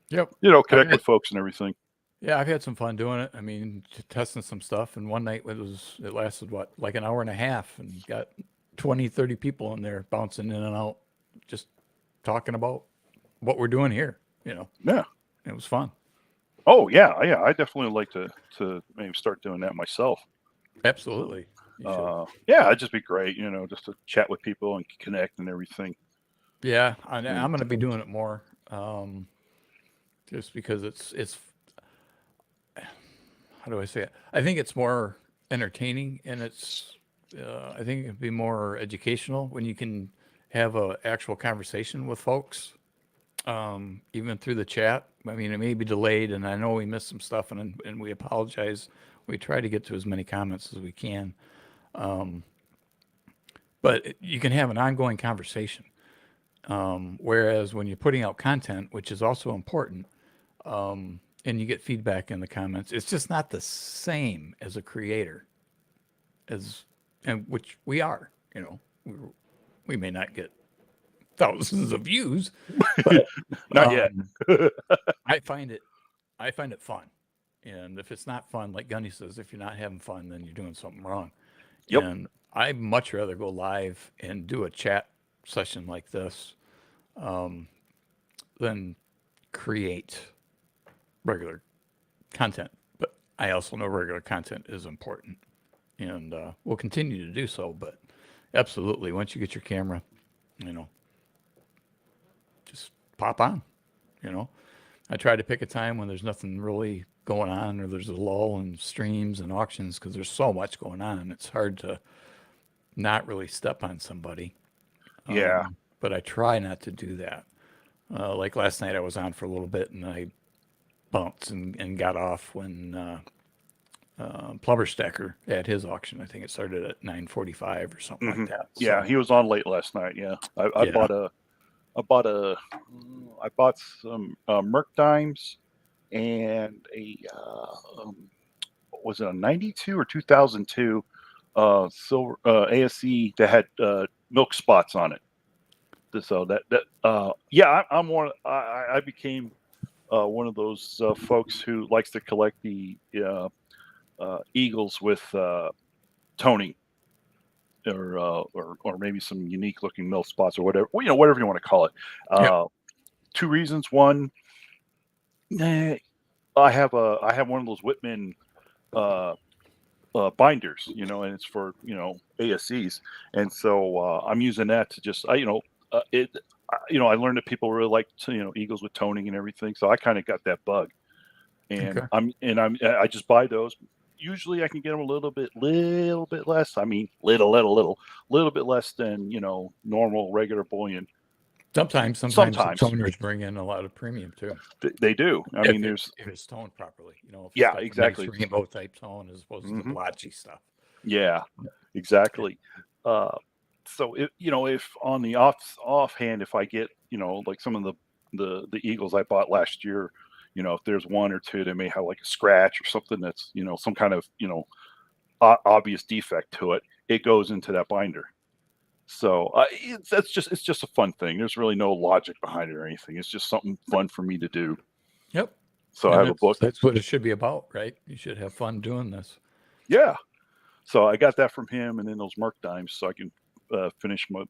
Speaker 1: connect with folks and everything.
Speaker 2: Yeah, I've had some fun doing it. I mean, testing some stuff. And one night it lasted like an hour and a half, and got 20, 30 people in there bouncing in and out, just talking about what we're doing here.
Speaker 1: Yeah,
Speaker 2: it was fun.
Speaker 1: Oh yeah. I definitely like to maybe start doing that myself.
Speaker 2: Absolutely.
Speaker 1: Yeah, it'd just be great, just to chat with people and connect and everything.
Speaker 2: Yeah, I'm going to be doing it more, just because it's how do I say it? I think it's more entertaining, and I think it'd be more educational when you can have a actual conversation with folks, even through the chat. I mean, it may be delayed, and I know we missed some stuff, and we apologize. We try to get to as many comments as we can, but you can have an ongoing conversation. Whereas when you're putting out content, which is also important, and you get feedback in the comments, it's just not the same as a creator, and which we are. We may not get thousands of views, but
Speaker 1: not yet.
Speaker 2: I find it fun. And if it's not fun, like Gunny says, if you're not having fun, then you're doing something wrong.
Speaker 1: Yep.
Speaker 2: And I'd much rather go live and do a chat session like this, than create regular content. But I also know regular content is important, and we'll continue to do so. But absolutely, once you get your camera, just pop on. I try to pick a time when there's nothing really going on, or there's a lull in streams and auctions, because there's so much going on. It's hard to not really step on somebody.
Speaker 1: Yeah.
Speaker 2: But I try not to do that. Like last night, I was on for a little bit, and I bounced and got off when Plumber Stacker had his auction. I think it started at 9:45 or something like that.
Speaker 1: Yeah,
Speaker 2: So,
Speaker 1: he was on late last night. Yeah, I bought some Merc dimes and was it a 92 or 2002 silver ASE that had milk spots on it. So I'm one. I became one of those folks who likes to collect the eagles with toning, or maybe some unique looking milk spots or whatever. Whatever you want to call it. two reasons. One, I have one of those Whitman uh, binders, and it's for ASCs, and so I'm using that to just it. I learned that people really like eagles with toning and everything, so I kind of got that bug, and
Speaker 2: Okay.
Speaker 1: I just buy those. Usually, I can get them a little bit less. I mean, little bit less than normal regular bullion.
Speaker 2: Sometimes the
Speaker 1: Sometimes
Speaker 2: toners bring in a lot of premium too.
Speaker 1: they do. I mean, there's
Speaker 2: If it's toned properly, if it's
Speaker 1: yeah,
Speaker 2: got the nice
Speaker 1: exactly.
Speaker 2: rainbow type tone as opposed to the
Speaker 1: Hmm.
Speaker 2: blotchy stuff.
Speaker 1: Yeah, exactly. Uh, so if on the offhand, if I get like some of the eagles I bought last year, if there's one or two that may have like a scratch or something that's some kind of obvious defect to it, it goes into that binder. So it's just a fun thing. There's really no logic behind it or anything. It's just something fun for me to do.
Speaker 2: Yep.
Speaker 1: So I
Speaker 2: And
Speaker 1: have a book.
Speaker 2: that's what it should be about, right? You should have fun doing this.
Speaker 1: Yeah. So I got that from him, and then those Merc dimes, so I can finish my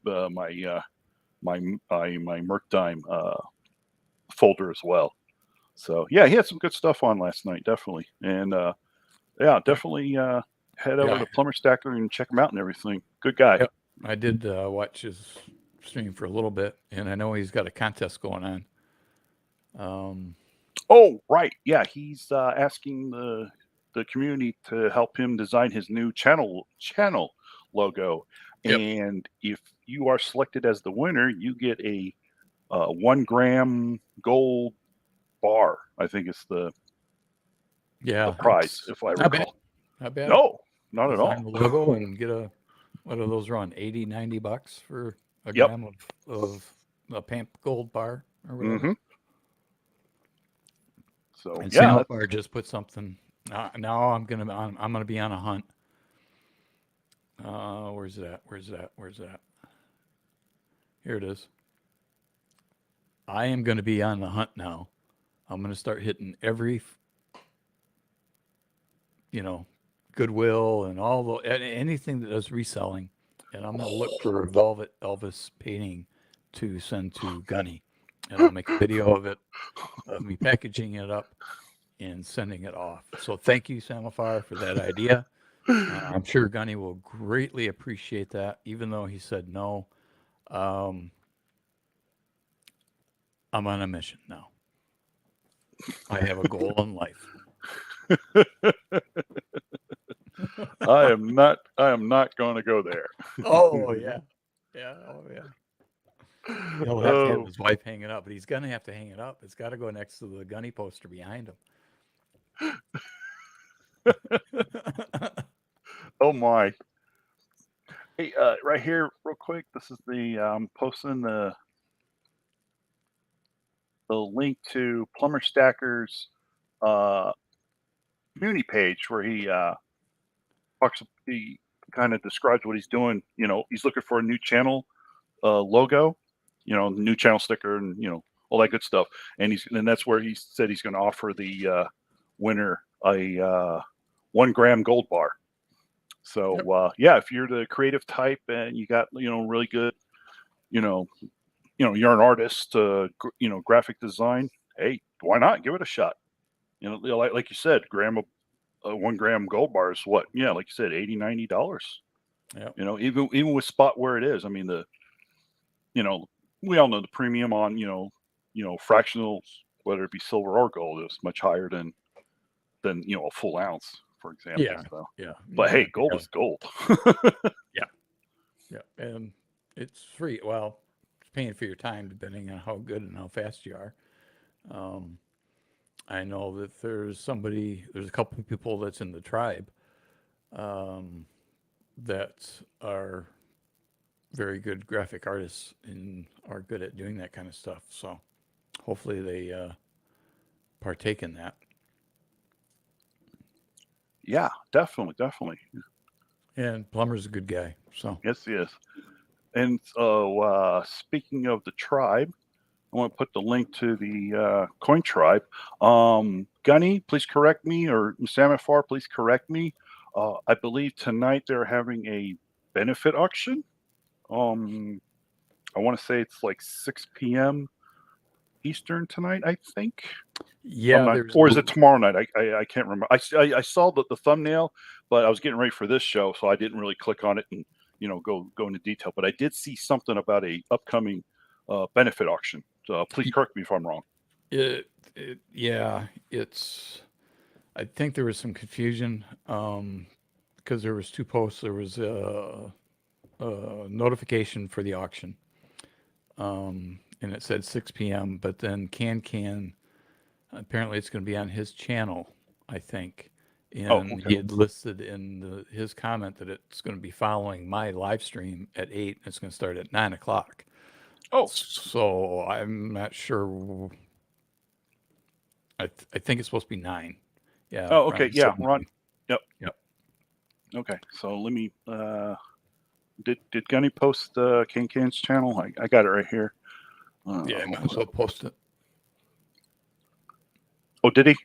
Speaker 1: Merc dime folder as well. So yeah, he had some good stuff on last night, definitely, and yeah, definitely head over
Speaker 2: Yeah.
Speaker 1: to Plumber Stacker and check him out and everything. Good guy.
Speaker 2: Yep. I did watch his stream for a little bit, and I know he's got a contest going on.
Speaker 1: Oh, right, yeah, he's asking the community to help him design his new channel logo,
Speaker 2: Yep.
Speaker 1: and if you are selected as the winner, you get a 1 gram gold bar. I think it's the prize,
Speaker 2: It's
Speaker 1: if I
Speaker 2: not bad.
Speaker 1: recall.
Speaker 2: Not bad.
Speaker 1: No, not at
Speaker 2: Design
Speaker 1: all.
Speaker 2: the logo and get what do those run? 80, $90 for a
Speaker 1: Yep.
Speaker 2: gram of a Pamp Gold bar or whatever.
Speaker 1: Hmm. So
Speaker 2: And
Speaker 1: yeah,
Speaker 2: Samifar just put something. Now I'm gonna be on a hunt. Where's that? Where's that? Where's that? Here it is. I am gonna be on the hunt now. I'm gonna start hitting every, you know, Goodwill and all the anything that does reselling, and I'm gonna look for a Velvet Elvis painting to send to Gunny, and I'll make a video of it, of me packaging it up and sending it off. So thank you, Samifar, for that idea. I'm sure Gunny will greatly appreciate that, even though he said no. Um, I'm on a mission now. I have a goal in life.
Speaker 1: I am not. I am not going to go there.
Speaker 2: Oh yeah, yeah, oh yeah. He'll have to have
Speaker 1: Oh,
Speaker 2: his wife hang it up, but he's gonna have to hang it up. It's got to go next to the Gunny poster behind him.
Speaker 1: oh my. Hey, right here, real quick. This is posting the link to Plumber Stacker's uh, community page where he kind of describes what he's doing. He's looking for a new channel logo, new channel sticker, and all that good stuff. And that's where he said he's going to offer the winner a 1 gram gold bar. So
Speaker 2: Yep.
Speaker 1: yeah, if you're the creative type and you got really good, you know, you're an artist, graphic design. Hey, why not give it a shot? Like you said, 1 gram gold bar is what? Yeah, like you said, $80-$90.
Speaker 2: Yep.
Speaker 1: Even with spot where it is. I mean, we all know the premium on fractionals, whether it be silver or gold, is much higher than a full ounce, for example.
Speaker 2: Yeah.
Speaker 1: So,
Speaker 2: Yeah.
Speaker 1: but
Speaker 2: Yeah.
Speaker 1: hey, gold is gold.
Speaker 2: Yeah. Yeah. And it's free. Well, it's paying for your time depending on how good and how fast you are. Um, I know that there's a couple of people that's in the tribe um, that are very good graphic artists and are good at doing that kind of stuff. So hopefully they partake in that.
Speaker 1: Yeah, definitely.
Speaker 2: And Plumber's a good guy. So
Speaker 1: Yes, he is. And so, speaking of the tribe, I want to put the link to the Coin Tribe. Gunny, please correct me, or Samifar, please correct me. I believe tonight they're having a benefit auction. I want to say it's like 6 p.m. Eastern tonight, I think.
Speaker 2: Yeah,
Speaker 1: Or is it tomorrow night? I can't remember. I saw the thumbnail, but I was getting ready for this show, so I didn't really click on it and go into detail. But I did see something about a upcoming benefit auction. So please correct me if I'm wrong.
Speaker 2: Yeah, it's. I think there was some confusion because there was two posts. There was a notification for the auction, and it said 6 p.m. But then apparently it's going to be on his channel, I think. And
Speaker 1: Okay.
Speaker 2: he had listed in his comment that it's going to be following my live stream at 8. And it's going to start at 9 o'clock.
Speaker 1: Oh,
Speaker 2: so I'm not sure. I think it's supposed to be 9. Yeah.
Speaker 1: Oh, okay. Yeah, Ron. Yep.
Speaker 2: Yep.
Speaker 1: Okay. So let me. Did Gunny post Can's channel? I got it right here.
Speaker 2: Yeah, I might as well post it.
Speaker 1: Oh, did he?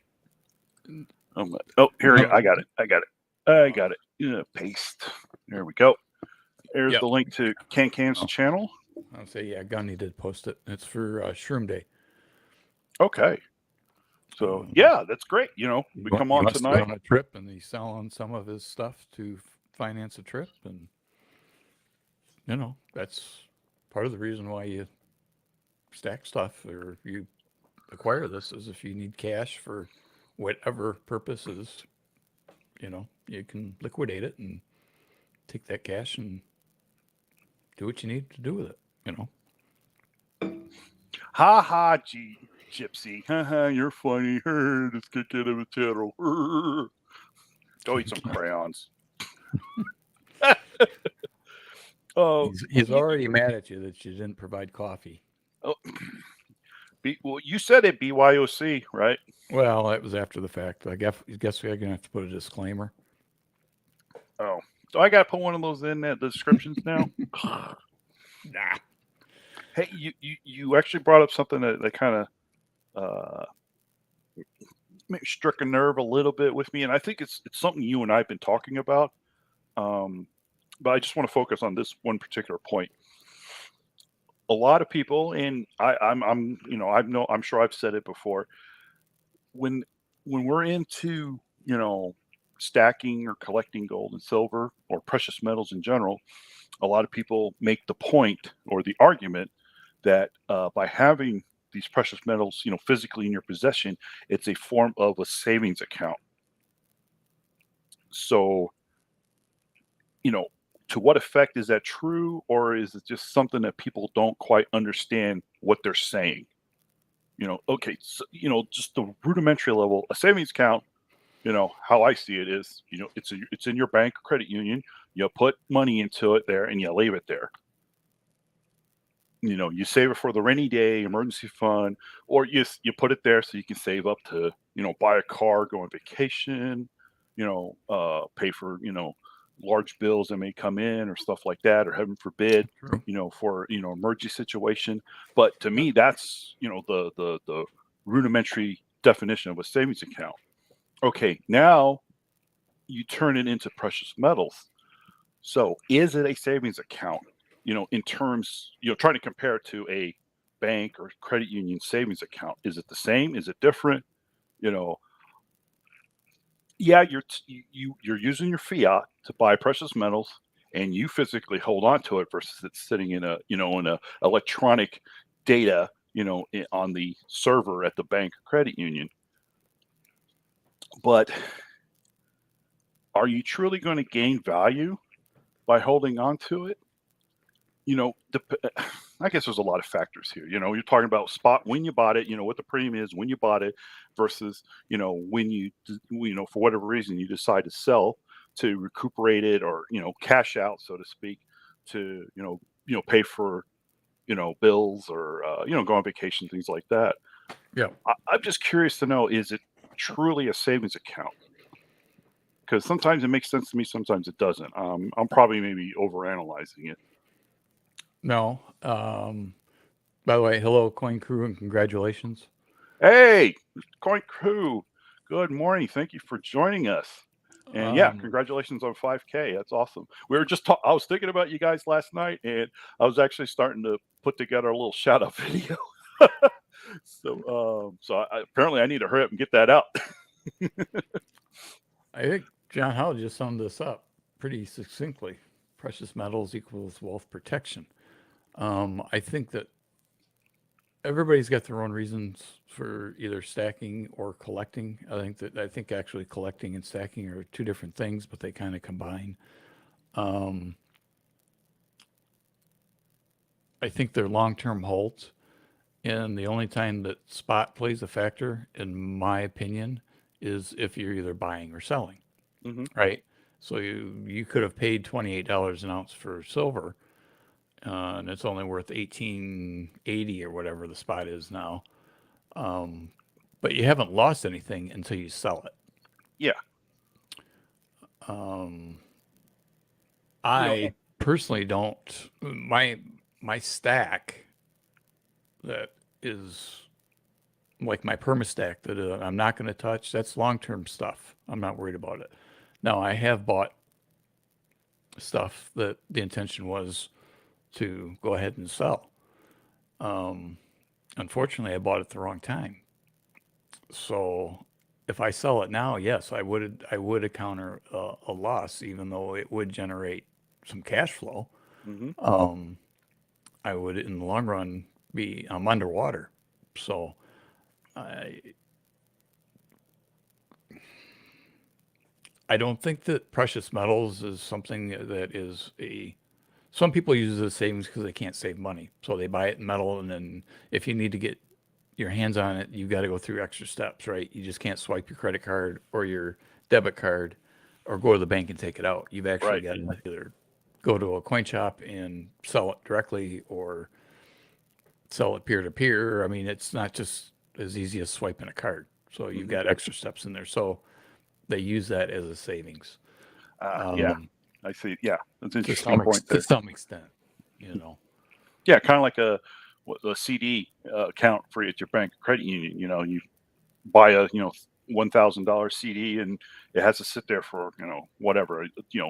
Speaker 1: Oh, here we go. I got it. Yeah, paste. There we go. There's the link to Can's channel.
Speaker 2: I'll say, yeah, Gunny did post it. It's for Shroom Day.
Speaker 1: Okay. So yeah, that's great. We come on tonight
Speaker 2: on a trip, and he's selling some of his stuff to finance a trip, and that's part of the reason why you stack stuff or you acquire this is if you need cash for whatever purposes, you can liquidate it and take that cash and do what you need to do with it.
Speaker 1: Ha ha, Gypsy. Ha ha, you're funny. Let's get out of a channel. Go eat some crayons.
Speaker 2: Oh, he's already mad at you that you didn't provide coffee.
Speaker 1: Oh, well, you said it BYOC, right?
Speaker 2: Well, that was after the fact. I guess we're gonna have to put a disclaimer.
Speaker 1: Oh, so I got to put one of those in the descriptions now.
Speaker 2: Nah.
Speaker 1: Hey, you actually brought up something that kind of struck a nerve a little bit with me, and I think it's something you and I have been talking about. But I just want to focus on this one particular point. A lot of people, and I'm sure I've said it before. When we're into stacking or collecting gold and silver or precious metals in general, a lot of people make the point or the argument that by having these precious metals, physically in your possession, it's a form of a savings account. So, to what effect is that true, or is it just something that people don't quite understand what they're saying? Okay, so, just the rudimentary level, a savings account, how I see it is, it's in your bank or credit union. You put money into it there and you leave it there. You save it for the rainy day emergency fund, or you put it there so you can save up to, buy a car, go on vacation, pay for, large bills that may come in or stuff like that, or heaven forbid, for, emergency situation. But to me, that's, the rudimentary definition of a savings account. Okay, now you turn it into precious metals. So is it a savings account? In terms, trying to compare it to a bank or credit union savings account. Is it the same? Is it different? Yeah, you're using your fiat to buy precious metals, and you physically hold on to it versus it's sitting in a electronic data, on the server at the bank or credit union. But are you truly going to gain value by holding on to it? I guess there's a lot of factors here. You're talking about spot when you bought it, what the premium is when you bought it versus, when you for whatever reason you decide to sell to recuperate it or, cash out, so to speak, to, pay for, bills or, go on vacation, things like that.
Speaker 2: Yeah.
Speaker 1: I'm just curious to know, is it truly a savings account? Because sometimes it makes sense to me, sometimes it doesn't. I'm probably maybe overanalyzing it.
Speaker 2: No. By the way, hello, Coin Crew, and congratulations.
Speaker 1: Hey, Coin Crew. Good morning. Thank you for joining us. And yeah, congratulations on 5K. That's awesome. We were just I was thinking about you guys last night, and I was actually starting to put together a little shout out video. Apparently I need to hurry up and get that out.
Speaker 2: I think John Howell just summed this up pretty succinctly. Precious metals equals wealth protection. I think that everybody's got their own reasons for either stacking or collecting. I think actually collecting and stacking are two different things, but they kind of combine. Um, I think they're long-term holds, and the only time that spot plays a factor, in my opinion, is if you're either buying or selling,
Speaker 1: Hmm.
Speaker 2: right? So you could have paid $28 an ounce for silver, and it's only worth 18.80 or whatever the spot is now. Um, but you haven't lost anything until you sell it.
Speaker 1: Yeah.
Speaker 2: Um,
Speaker 1: You know.
Speaker 2: I personally don't. My stack that is like my perma stack that I'm not going to touch. That's long term stuff. I'm not worried about it. Now I have bought stuff that the intention was to go ahead and sell. Um, Unfortunately, I bought it the wrong time. So if I sell it now, yes, I would encounter a loss, even though it would generate some cash flow.
Speaker 1: Hmm.
Speaker 2: Um, I would, in the long run, be I'm underwater. So I I don't think that precious metals is something that is a. Some people use it as savings because they can't save money, so they buy it in metal, and then if you need to get your hands on it, you got to go through extra steps, right? You just can't swipe your credit card or your debit card or go to the bank and take it out. You've actually
Speaker 1: Right.
Speaker 2: got to either go to a coin shop and sell it directly or sell it peer to peer. I mean, it's not just as easy as swiping a card. So you've
Speaker 1: Hmm.
Speaker 2: got extra steps in there. So they use that as a savings.
Speaker 1: Yeah.
Speaker 2: Um,
Speaker 1: I see. Yeah, that's an
Speaker 2: to
Speaker 1: interesting point
Speaker 2: to
Speaker 1: there.
Speaker 2: some extent, you know.
Speaker 1: Yeah, kind of like a CD account for you at your bank or credit union. You buy a $1,000 CD, and it has to sit there for whatever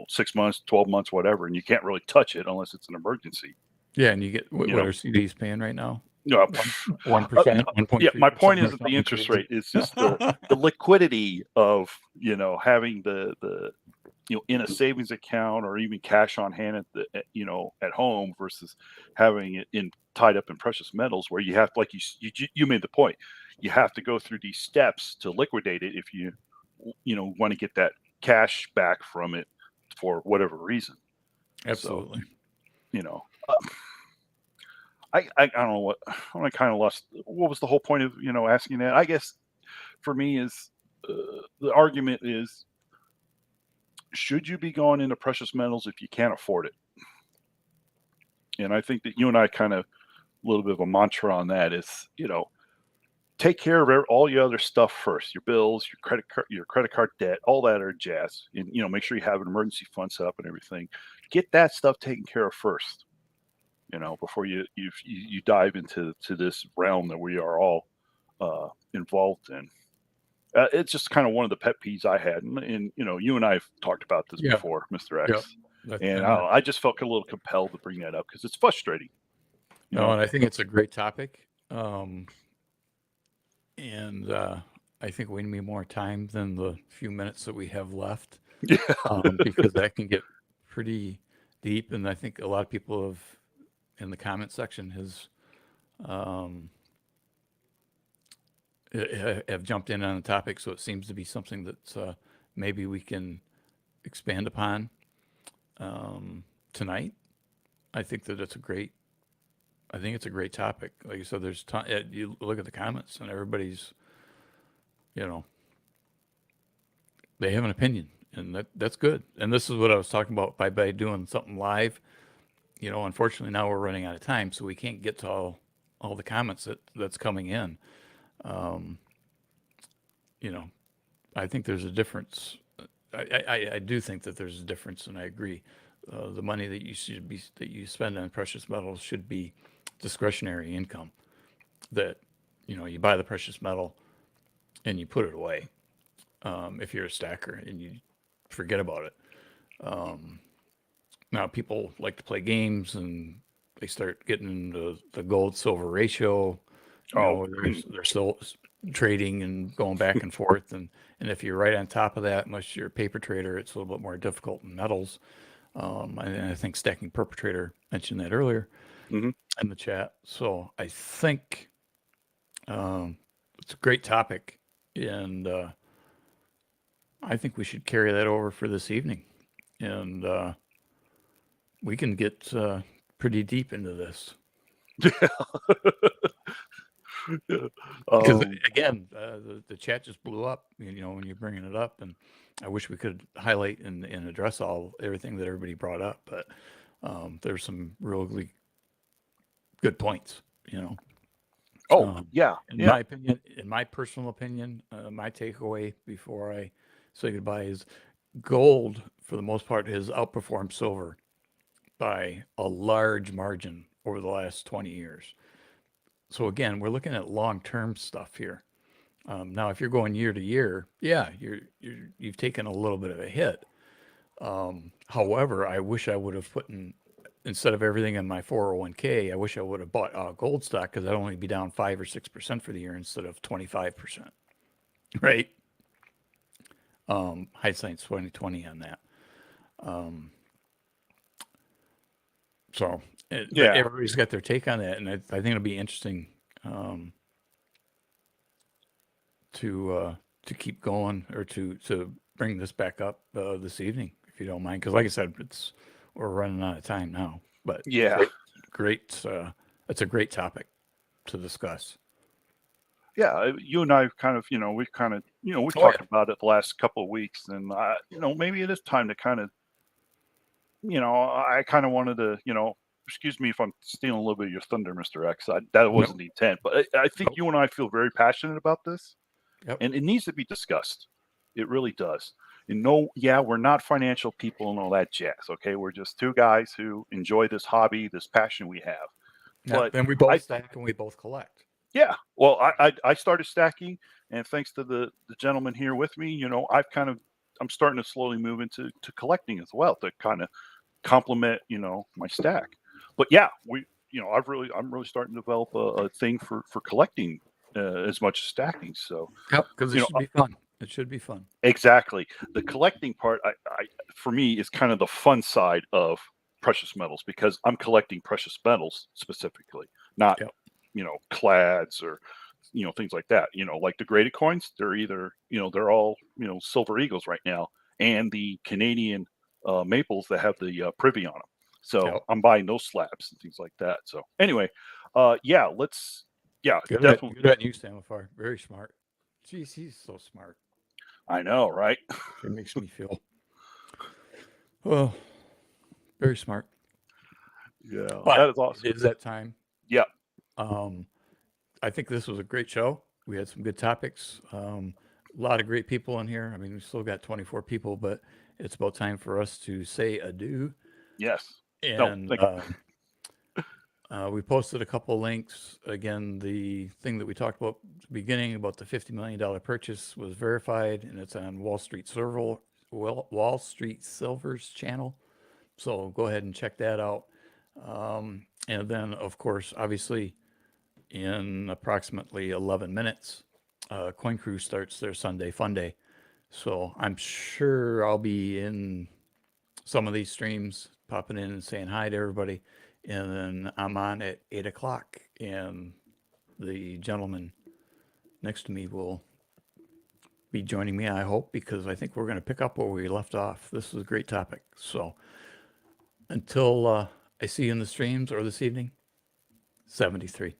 Speaker 1: 6 months, 12 months, whatever, and you can't really touch it unless it's an emergency.
Speaker 2: Yeah, and you get
Speaker 1: You
Speaker 2: what
Speaker 1: know,
Speaker 2: are CDs paying right now?
Speaker 1: no,
Speaker 2: One
Speaker 1: uh,
Speaker 2: 1%, one point
Speaker 1: yeah.
Speaker 2: three
Speaker 1: My point
Speaker 2: percent or
Speaker 1: isn't the
Speaker 2: something
Speaker 1: interest
Speaker 2: crazy.
Speaker 1: rate; it's just the liquidity of having the in a savings account or even cash on hand at home versus having it in tied up in precious metals, where you have, like you made the point, you have to go through these steps to liquidate it if you want to get that cash back from it for whatever reason. So
Speaker 2: Absolutely.
Speaker 1: you know I don't know I kind of lost what was the whole point of asking that. I guess for me is the argument is, should you be going into precious metals if you can't afford it? And I think that you and I kind of a little bit of a mantra on that is, take care of all your other stuff first, your bills, your credit card debt, all that are jazz. And, make sure you have an emergency fund set up and everything. Get that stuff taken care of first, before you dive into this realm that we are all involved in. It's just kind of one of the pet peeves I had, and you and I have talked about this
Speaker 2: Yeah.
Speaker 1: before, Mr.
Speaker 2: Yep.
Speaker 1: X,
Speaker 2: That,
Speaker 1: and
Speaker 2: and
Speaker 1: I just felt a little compelled to bring that up because it's frustrating, you
Speaker 2: no,
Speaker 1: know.
Speaker 2: and I think it's a great topic. And I think we need more time than the few minutes that we have left,
Speaker 1: Yeah.
Speaker 2: because that can get pretty deep. And I think a lot of people have, in the comment section, um, have jumped in on the topic. So it seems to be something that maybe we can expand upon tonight. I think that it's a great. I think it's a great topic. Like you said, you look at the comments and everybody's, you know, they have an opinion, and that's good. And this is what I was talking about by doing something live. Unfortunately now we're running out of time, so we can't get to all the comments that's coming in. Um, you know, I think there's a difference. I do think that there's a difference, and I agree. The money that you spend on precious metals should be discretionary income. That you buy the precious metal and you put it away. If you're a stacker and you forget about it. Um, Now people like to play games and they start getting into the gold silver ratio. You
Speaker 1: Oh,
Speaker 2: know, they're still trading and going back and forth, and if you're right on top of that, unless you're a paper trader, it's a little bit more difficult in metals. And I think Stacking Perpetrator mentioned that earlier
Speaker 1: hmm
Speaker 2: in the chat. So I think it's a great topic, and I think we should carry that over for this evening, and we can get pretty deep into this. Because
Speaker 1: um,
Speaker 2: again, the chat just blew up, you know, when you're bringing it up, and I wish we could highlight and address everything that everybody brought up, but there's some really good points, you know.
Speaker 1: oh, yeah,
Speaker 2: In
Speaker 1: yeah.
Speaker 2: my opinion, in my personal opinion, my takeaway before I say goodbye is gold, for the most part, has outperformed silver by a large margin over the last 20 years. So again, we're looking at long-term stuff here. Now, if you're going year to year, yeah, you've taken a little bit of a hit. However, I wish I would have put in, instead of everything in my 401k, I wish I would have bought gold stock because I'd only be down 5 or 6% for the year instead of 25%. Right? Hindsight's 2020 on that. So, but
Speaker 1: Yeah.
Speaker 2: everybody's got their take on that, and I think it'll be interesting um, to keep going or to bring this back up this evening, if you don't mind, because like I said, we're running out of time now. But
Speaker 1: Yeah.
Speaker 2: great, it's a great topic to discuss.
Speaker 1: Yeah. You and I kind of, we've
Speaker 2: Oh
Speaker 1: talked about it the last couple of weeks, and maybe it is time to kind of, I kind of wanted to, excuse me if I'm stealing a little bit of your thunder, Mr. X. That
Speaker 2: yeah,
Speaker 1: wasn't the intent, but I think
Speaker 2: nope,
Speaker 1: you and I feel very passionate about this,
Speaker 2: yep,
Speaker 1: and it needs to be discussed. It really does. And no, yeah, we're not financial people and all that jazz. Okay, we're just two guys who enjoy this hobby, this passion we have.
Speaker 2: yeah.
Speaker 1: But
Speaker 2: And we both
Speaker 1: I,
Speaker 2: stack and we both collect.
Speaker 1: yeah, well, I started stacking, and thanks to the gentleman here with me, I'm starting to slowly move into collecting as well to kind of complement my stack. But yeah, I'm really starting to develop a thing for collecting as much as stacking. So
Speaker 2: Yep, because it
Speaker 1: you know
Speaker 2: should be fun. It should be fun.
Speaker 1: exactly, the collecting part, I for me is kind of the fun side of precious metals because I'm collecting precious metals specifically, not
Speaker 2: Yep,
Speaker 1: clads or things like that. Like the graded coins, they're either they're all silver eagles right now, and the Canadian maples that have the privy on them. So
Speaker 2: yep.
Speaker 1: I'm buying those slabs and things like that. So anyway, yeah, definitely.
Speaker 2: Good at you, Stamafar. Very smart. Jeez, he's so smart.
Speaker 1: I know, right?
Speaker 2: It makes me feel well, very smart.
Speaker 1: Yeah,
Speaker 2: But
Speaker 1: that is awesome.
Speaker 2: it is that time.
Speaker 1: Yeah,
Speaker 2: Um, I think this was a great show. We had some good topics. A lot of great people in here. I mean, we still got 24 people, but it's about time for us to say adieu.
Speaker 1: yes. No,
Speaker 2: And
Speaker 1: thank.
Speaker 2: we posted a couple links. Again, the thing that we talked about at the beginning about the $50 million purchase was verified, and it's on Wall Street Silver's channel. So go ahead and check that out. And then, of course, obviously, in approximately 11 minutes, Coin Crew starts their Sunday Fun Day. So I'm sure I'll be in some of these streams, popping in and saying hi to everybody. And then I'm on at 8 o'clock, and the gentleman next to me will be joining me, I hope, because I think we're going to pick up where we left off. This is a great topic. So until I see you in the streams or this evening, 73.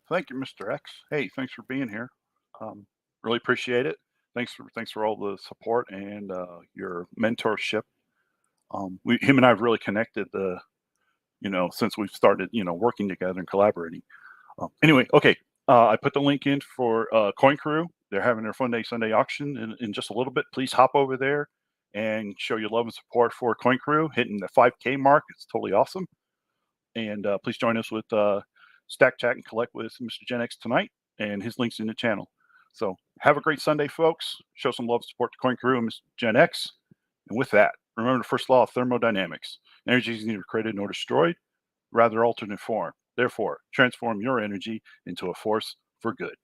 Speaker 1: Thank you, Mr. X. Hey, thanks for being here. Really appreciate it. Thanks for all the support and your mentorship. Him and I have really connected. Since we've started, working together and collaborating. Anyway, okay. I put the link in for Coin Crew. They're having their Fun Day Sunday auction in just a little bit. Please hop over there and show your love and support for Coin Crew. Hitting the 5K mark. It's totally awesome. And please join us with Stack Chat and Collect with Mr. Gen X tonight. And his link's in the channel. So have a great Sunday, folks. Show some love and support to Coin Crew and Mr. Gen X. And with that, remember the first law of thermodynamics. Energy is neither created nor destroyed, rather altered in form. Therefore, transform your energy into a force for good.